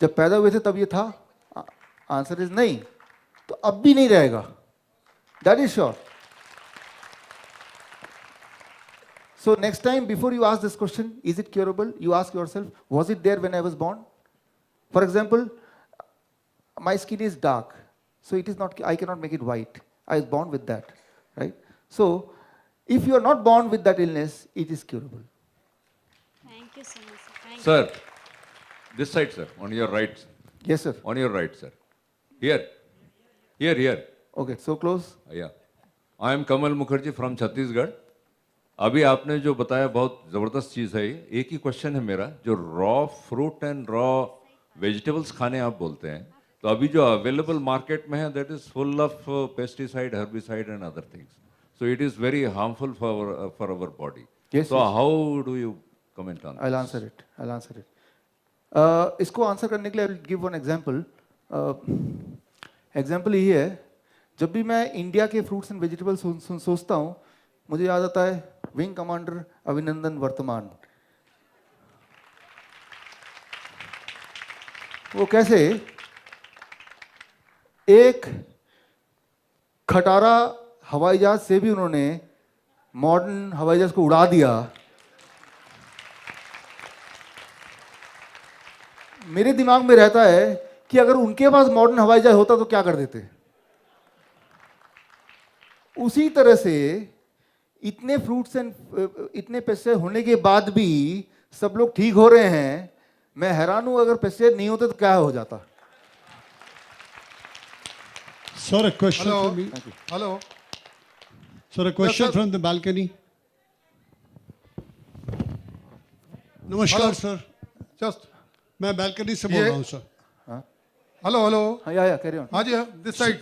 [SPEAKER 1] जब पैदा हुए थे तब ये था? आंसर इज नहीं, तो अब भी नहीं रहेगा. That is sure. So next time, before you ask this question, is it curable? You ask yourself, was it there when I was born? For example, my skin is dark, so it is not. I cannot make it white. I was born with that, right? So, if you are not born with that illness, it is curable.
[SPEAKER 4] Thank you so much, sir. Thank
[SPEAKER 2] Sir,
[SPEAKER 4] you.
[SPEAKER 2] this side, sir, on your right.
[SPEAKER 1] Yes, sir.
[SPEAKER 2] On your right, sir. Here. Here.
[SPEAKER 1] Okay, so close.
[SPEAKER 2] Yeah. I am Kamal Mukherjee from Chhattisgarh. अभी आपने जो बताया बहुत ज़बरदस्त चीज़ है. ये एक ही question है मेरा. जो raw fruit and raw vegetables खाने आप बोलते हैं, तो अभी जो अवेलेबल मार्केट में है that is full of pesticide, herbicide and other things, so it is very harmful for our body.
[SPEAKER 1] Yes,
[SPEAKER 2] so
[SPEAKER 1] yes.
[SPEAKER 2] How do you comment on?
[SPEAKER 1] I'll answer it. I'll answer it. इसको answer करने के लिए I'll give one example. Example यही है, जब भी मैं India के फ्रूट्स एंड वेजिटेबल्स सोचता हूँ, मुझे याद आता है विंग कमांडर अभिनंदन वर्तमान. वो कैसे एक खटारा हवाई जहाज से भी उन्होंने मॉडर्न हवाई जहाज को उड़ा दिया. मेरे दिमाग में रहता है कि अगर उनके पास मॉडर्न हवाई जहाज होता तो क्या कर देते. उसी तरह से इतने फ्रूट्स एंड इतने पेस्टिसाइड होने के बाद भी सब लोग ठीक हो रहे हैं. मैं हैरान हूं, अगर पेस्टिसाइड नहीं होते तो क्या हो जाता.
[SPEAKER 5] Sir, a question
[SPEAKER 6] Hello.
[SPEAKER 5] from me.
[SPEAKER 6] Hello.
[SPEAKER 5] Sir, a question
[SPEAKER 6] Yes, sir.
[SPEAKER 5] from the balcony. नमस्कार
[SPEAKER 6] Hello.
[SPEAKER 5] Sir,
[SPEAKER 6] Just.
[SPEAKER 5] मैं balcony से बोल
[SPEAKER 6] ये-
[SPEAKER 5] रहा हूँ सर.
[SPEAKER 6] Hello, hello.
[SPEAKER 1] हाँ या कैरी ऑन.
[SPEAKER 6] हाँ जी, दिस साइड.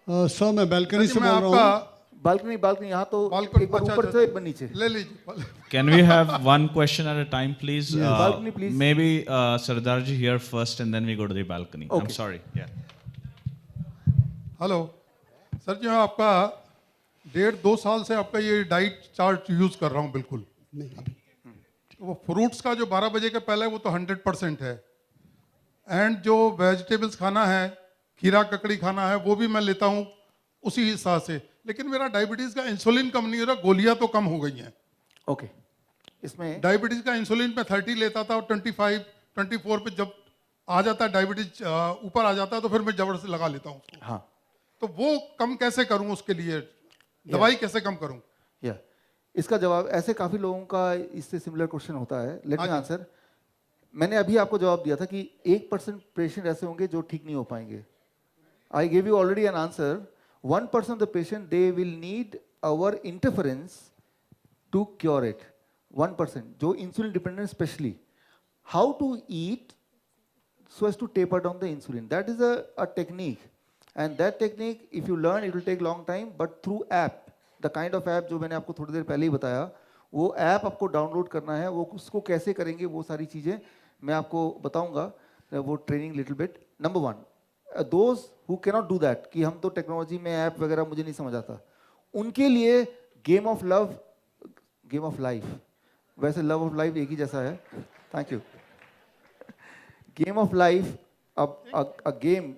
[SPEAKER 5] सर मैं balcony से
[SPEAKER 6] मैं
[SPEAKER 5] बोल रहा हूँ.
[SPEAKER 6] आपका
[SPEAKER 1] बालकनी बालकनी यहाँ तो
[SPEAKER 6] Balcony,
[SPEAKER 1] एक बार
[SPEAKER 6] अच्छा,
[SPEAKER 1] ऊपर
[SPEAKER 6] अच्छा,
[SPEAKER 1] से एक बार नीचे.
[SPEAKER 6] ले लीजिए.
[SPEAKER 3] Can we have one question at a time, please?
[SPEAKER 1] Balcony, please.
[SPEAKER 3] Maybe Sardarji here first, and then we go to the balcony. I'm
[SPEAKER 1] Okay.
[SPEAKER 3] sorry. Yeah.
[SPEAKER 6] Hello sir ji, मैं आपका 1.5-2 साल से आपका ये डाइट चार्ट यूज कर रहा हूँ बिल्कुल.
[SPEAKER 5] नहीं, अभी.
[SPEAKER 6] वो फ्रूट्स का जो 12 बजे के पहले है वो तो 100% है. एंड जो वेजिटेबल्स खाना है, खीरा ककड़ी खाना है, वो भी मैं लेता हूँ उसी हिसाब से. लेकिन मेरा डायबिटीज का इंसुलिन कम नहीं हो रहा, गोलियां तो कम हो गई हैं.
[SPEAKER 1] ओके. इसमें
[SPEAKER 6] डायबिटीज का इंसुलिन पे 30 लेता था और 25 24 पे जब आ जाता है डायबिटीज ऊपर आ जाता है तो फिर मैं जबरदस्ती लगा लेता हूँ उसको.
[SPEAKER 1] हाँ
[SPEAKER 6] तो वो कम कैसे करूं, उसके लिए दवाई कैसे कम करूं?
[SPEAKER 1] या इसका जवाब ऐसे काफी लोगों का इससे सिमिलर क्वेश्चन होता है. लेट मी
[SPEAKER 6] हाँ जी.
[SPEAKER 1] आंसर. मैंने अभी आपको जवाब दिया था कि 1% पेशेंट ऐसे होंगे जो ठीक नहीं हो पाएंगे. I give you already an answer. 1% of the patient they will need our interference to cure it. 1% जो insulin dependent, specially how to eat so as to taper down the insulin. That is a technique, and that technique if you learn it will take long time, but through app, the kind of app जो मैंने आपको थोड़ी देर पहले ही बताया, वो app आपको download करना है. वो उसको कैसे करेंगे वो सारी चीज़ें मैं आपको बताऊंगा, वो training little bit. Number 1, those who cannot do that, कि हम तो टेक्नोलॉजी में ऐप वगैरह मुझे नहीं समझ आता, उनके लिए game of love, game of life, वैसे लव ऑफ लाइफ एक ही जैसा है. Thank you. Game of life, a game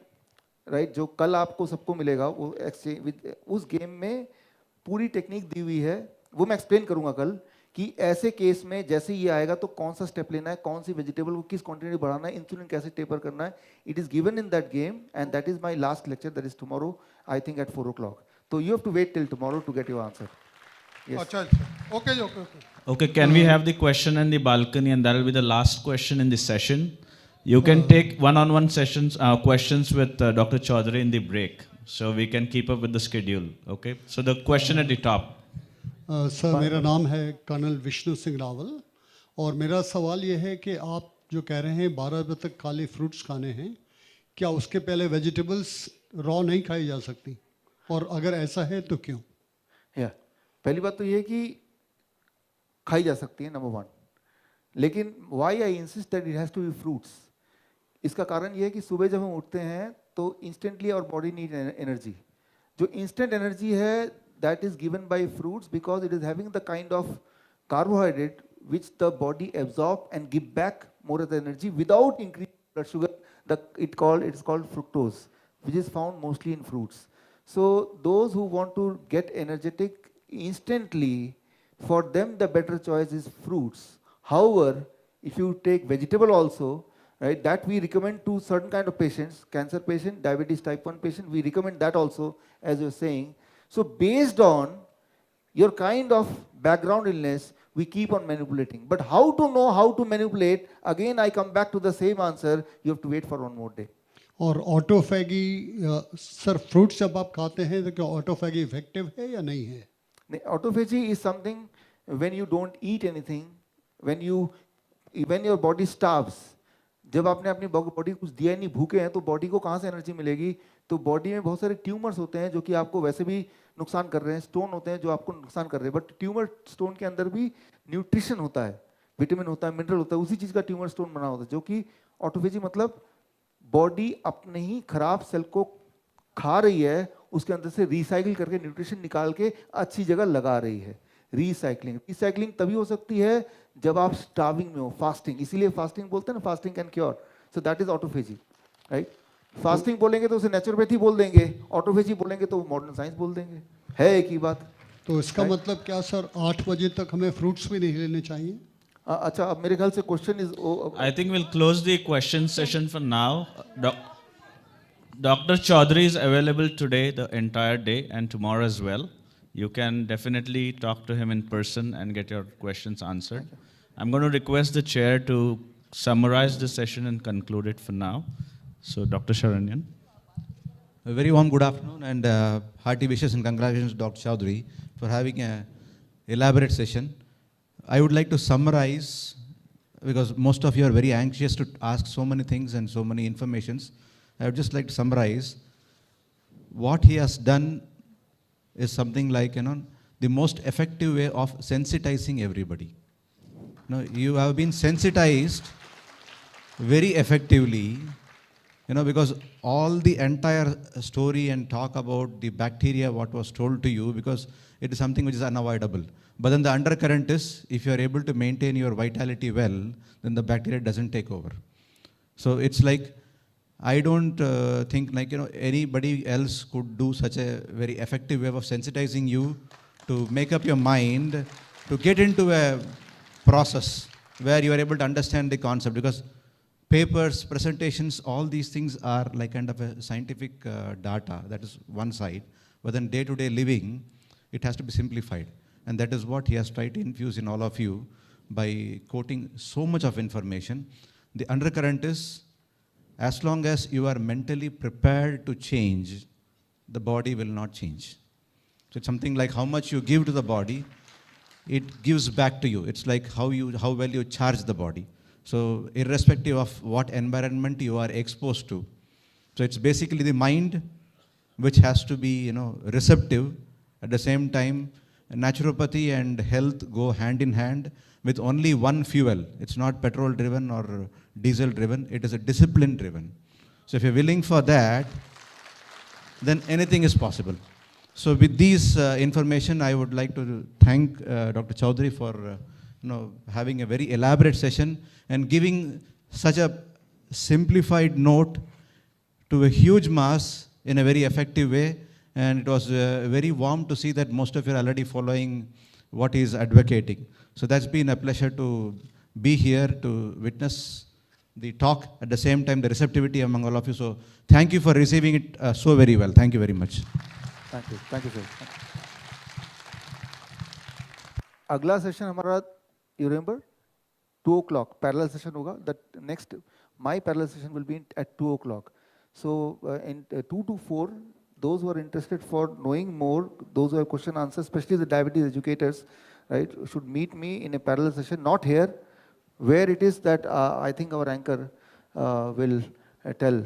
[SPEAKER 1] right, जो कल आपको सबको मिलेगा, वो एक्सचेंज उस गेम में पूरी टेक्निक दी हुई है. वो मैं एक्सप्लेन करूंगा कल कि ऐसे केस में जैसे ये आएगा तो कौन सा स्टेप लेना है, कौन सी वेजिटेबल को किस क्वांटिटी बढ़ाना है, इंसुलिन कैसे टेपर करना है. It is given in that game and that is my last lecture, that is tomorrow I think at 4 o'clock. तो you have to wait till tomorrow to get your answer.
[SPEAKER 6] अच्छा अच्छा, okay okay okay.
[SPEAKER 3] Okay, can we have the question in the balcony, and that will be the last question in this session. You can take one-on-one sessions, questions with Dr. Chaudhary in the break, so we can keep up with the schedule. Okay. So the question at the top.
[SPEAKER 5] Sir मेरा नाम है colonel Vishnu Singh Rawal, और मेरा सवाल ये है कि आप जो कह रहे हैं 12 बजे तक खाली फ्रूट्स खाने हैं, क्या उसके पहले वेजिटेबल्स रॉ नहीं खाई जा सकती, और अगर ऐसा है तो क्यों?
[SPEAKER 1] या पहली बात तो ये है कि खाई जा सकती है, नंबर 1. लेकिन why I insist that it has to be fruits. इसका कारण ये है कि सुबह जब हम उठते हैं तो instantly our body need energy. जो इंस्टेंट एनर्जी है that is given by fruits because it is having the kind of carbohydrate which the body absorb and give back more of the energy without increasing blood sugar. It's called fructose, which is found mostly in fruits. So those who want to get energetic instantly, for them the better choice is fruits. However, if you take vegetable also, right, that we recommend to certain kind of patients, cancer patient, diabetes type 1 patient, we recommend that also, as you're saying. So based on your kind of background illness, we keep on manipulating. But how to know how to manipulate? Again, I come back to the same answer. You have to wait for one more day.
[SPEAKER 5] और autophagy, sir fruits जब आप खाते हैं तो क्या autophagy effective है या नहीं है?
[SPEAKER 1] Autophagy is something when you don't eat anything, when your body starves, जब आपने अपनी बॉडी कुछ दिया ही नहीं, भूखे हैं, तो बॉडी को कहाँ से एनर्जी मिलेगी? तो बॉडी में बहुत सारे ट्यूमर्स होते हैं जो कि आपको वैसे भी नुकसान कर रहे हैं, स्टोन होते हैं जो आपको नुकसान कर रहे हैं, बट ट्यूमर स्टोन के अंदर भी न्यूट्रिशन होता है, विटामिन होता है, मिनरल होता है, उसी चीज़ का ट्यूमर स्टोन बना होता है, जो कि ऑटोफेजी मतलब बॉडी अपने ही खराब सेल को खा रही है, उसके अंदर से रिसाइकिल करके न्यूट्रिशन निकाल के अच्छी जगह लगा रही है। रिसाइकलिंग तभी हो सकती है जब आप स्टार्विंग में हो, फास्टिंग, इसीलिए फास्टिंग बोलते हैं ना, fasting can cure, so that is autophagy, right. Fasting बोलेंगे तो उसे नेचुरोपैथी बोल देंगे, ऑटोफेजी बोलेंगे तो मॉडर्न साइंस बोल देंगे, है एक ही बात।
[SPEAKER 5] तो इसका मतलब क्या सर, 8 बजे तक हमें फ्रूट्स भी नहीं लेने चाहिए?
[SPEAKER 1] अच्छा, अब मेरे ख्याल से question is,
[SPEAKER 3] I think we'll close the question session for now. Dr. Chaudhary is available today, the entire day, and tomorrow as well. You can definitely talk to him in person and get your questions answered. I'm going to request the chair to summarize the session and conclude it for now. So, Dr. Sharanyan.
[SPEAKER 7] A very warm good afternoon and hearty wishes and congratulations, Dr. Chaudhary, for having an elaborate session. I would like to summarize, because most of you are very anxious to ask so many things and so many informations. I would just like to summarize what he has done is something like, the most effective way of sensitizing everybody. You have been sensitized very effectively, because all the entire story and talk about the bacteria, what was told to you, because it is something which is unavoidable. But then the undercurrent is, if you are able to maintain your vitality well, then the bacteria doesn't take over. So it's like, I don't think like, anybody else could do such a very effective way of sensitizing you to make up your mind to get into a process where you are able to understand the concept, because papers, presentations, all these things are like kind of a scientific data, that is one side, but then day-to-day living, it has to be simplified. And that is what he has tried to infuse in all of you by quoting so much of information. The undercurrent is, as long as you are mentally prepared to change, the body will not change. So it's something like how much you give to the body, it gives back to you. It's like how well you charge the body. So irrespective of what environment you are exposed to. So it's basically the mind which has to be, receptive. At the same time, naturopathy and health go hand in hand with only one fuel. It's not petrol driven or diesel driven, it is a discipline driven. So if you're willing for that, then anything is possible. So with these information, I would like to thank Dr. Chaudhary for having a very elaborate session and giving such a simplified note to a huge mass in a very effective way. And it was very warm to see that most of you are already following what he is advocating. So that's been a pleasure to be here to witness the talk, at the same time the receptivity among all of you. So thank you for receiving it so very well. Thank you very much.
[SPEAKER 1] Thank you sir. अगला session हमारा, you remember, 2 o'clock parallel session होगा. That next, my parallel session will be at 2 o'clock. So in 2 to 4, those who are interested for knowing more, those who have question answers, especially the diabetes educators, right, should meet me in a parallel session, not here, where it is that I think our anchor will tell.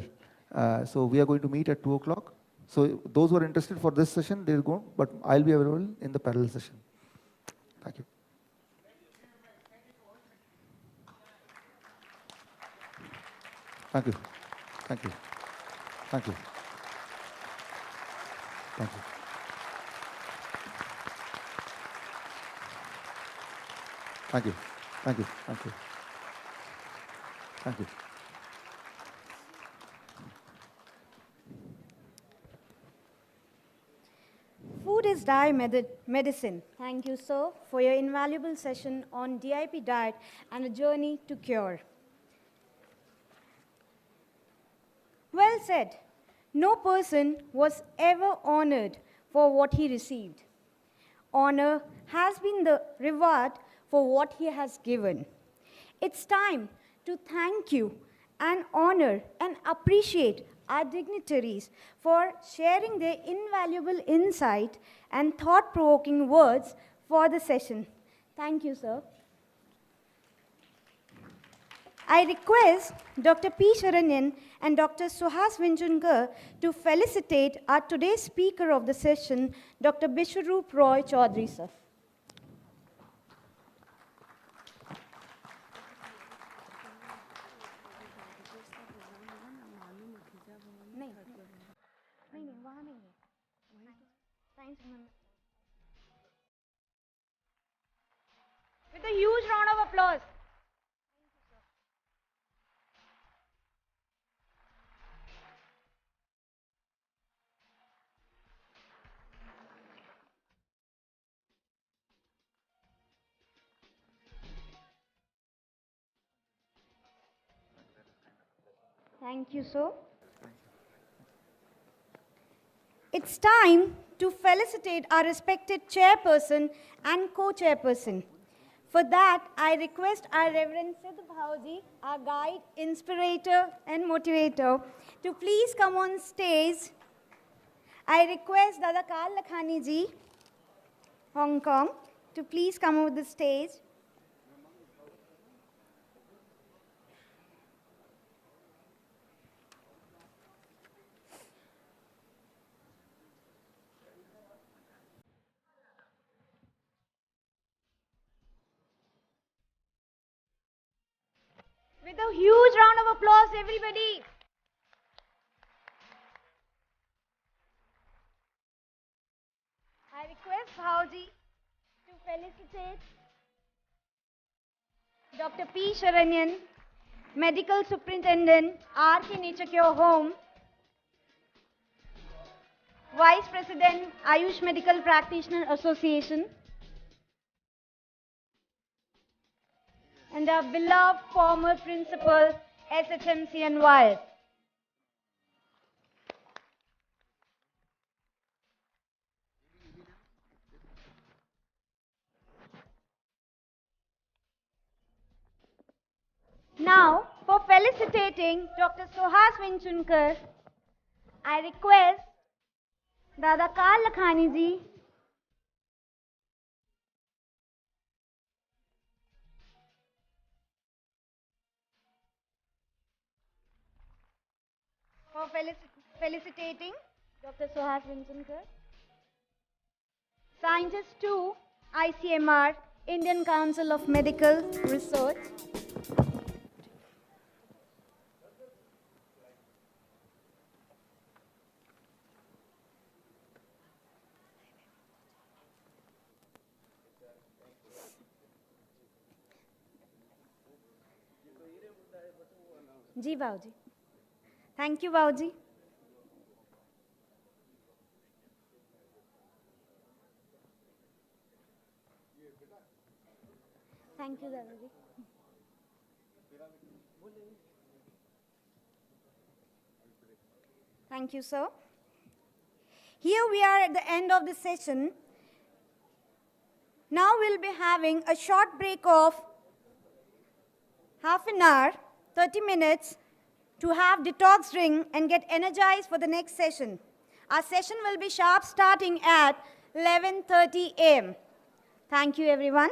[SPEAKER 1] So we are going to meet at 2 o'clock. So those who are interested for this session, they'll go, but I'll be available in the parallel session. Thank you. Thank you. Thank you. Thank you. Thank you. Thank you. Thank you. Thank you. Thank you.
[SPEAKER 8] Food is medicine. Thank you, sir, for your invaluable session on DIP diet and a journey to cure. Well said. No person was ever honored for what he received. Honor has been the reward for what he has given. It's time to thank you and honor and appreciate our dignitaries for sharing their invaluable insight and thought-provoking words for the session. Thank you, sir. I request Dr. P. Sharanyan and Dr. Suhas Vinchunkar to felicitate our today's speaker of the session, Dr. Bishwaroop Roy Chaudhary, sir. With a huge round of applause. Thank you, sir. It's time to felicitate our respected chairperson and co-chairperson. For that, I request our Reverend Siddh Bhauji, our guide, inspirator, and motivator, to please come on stage. I request Dada Kal Lakhani ji, Hong Kong, to please come over the stage. With a huge round of applause, everybody. I request Bhauji to felicitate Dr. P. Sharanyan, Medical Superintendent, R.K. Nechakure Home, Vice President, Ayush Medical Practitioner Association, and our beloved former principal, SHMCNY. Now, for felicitating Dr. Suhas Vinchunkar, I request Dada Kal Lakhani ji for felicitating Dr. Suhas Vinchunkar. Scientist 2, ICMR, Indian Council of Medical Research. जी बाबूजी, thank you बाबूजी. Thank you दादाजी. Thank you, sir. Here we are at the end of the session. Now we'll be having a short break of half an hour, 30 minutes, to have detox drink and get energized for the next session. Our session will be sharp starting at 11:30 a.m. Thank you, everyone.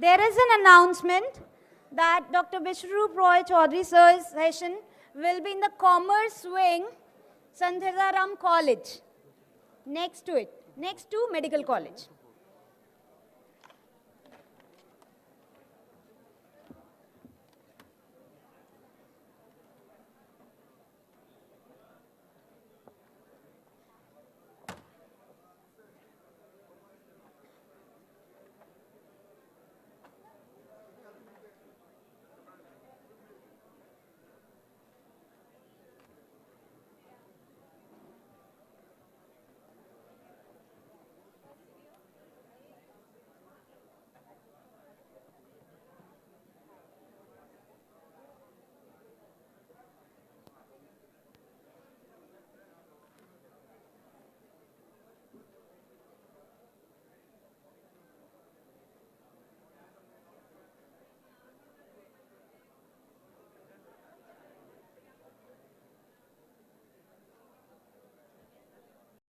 [SPEAKER 8] There is an announcement that Dr. Bishwaroop Roy Chaudhary sir's session will be in the Commerce Wing, Sandhiraram College, next to Medical College.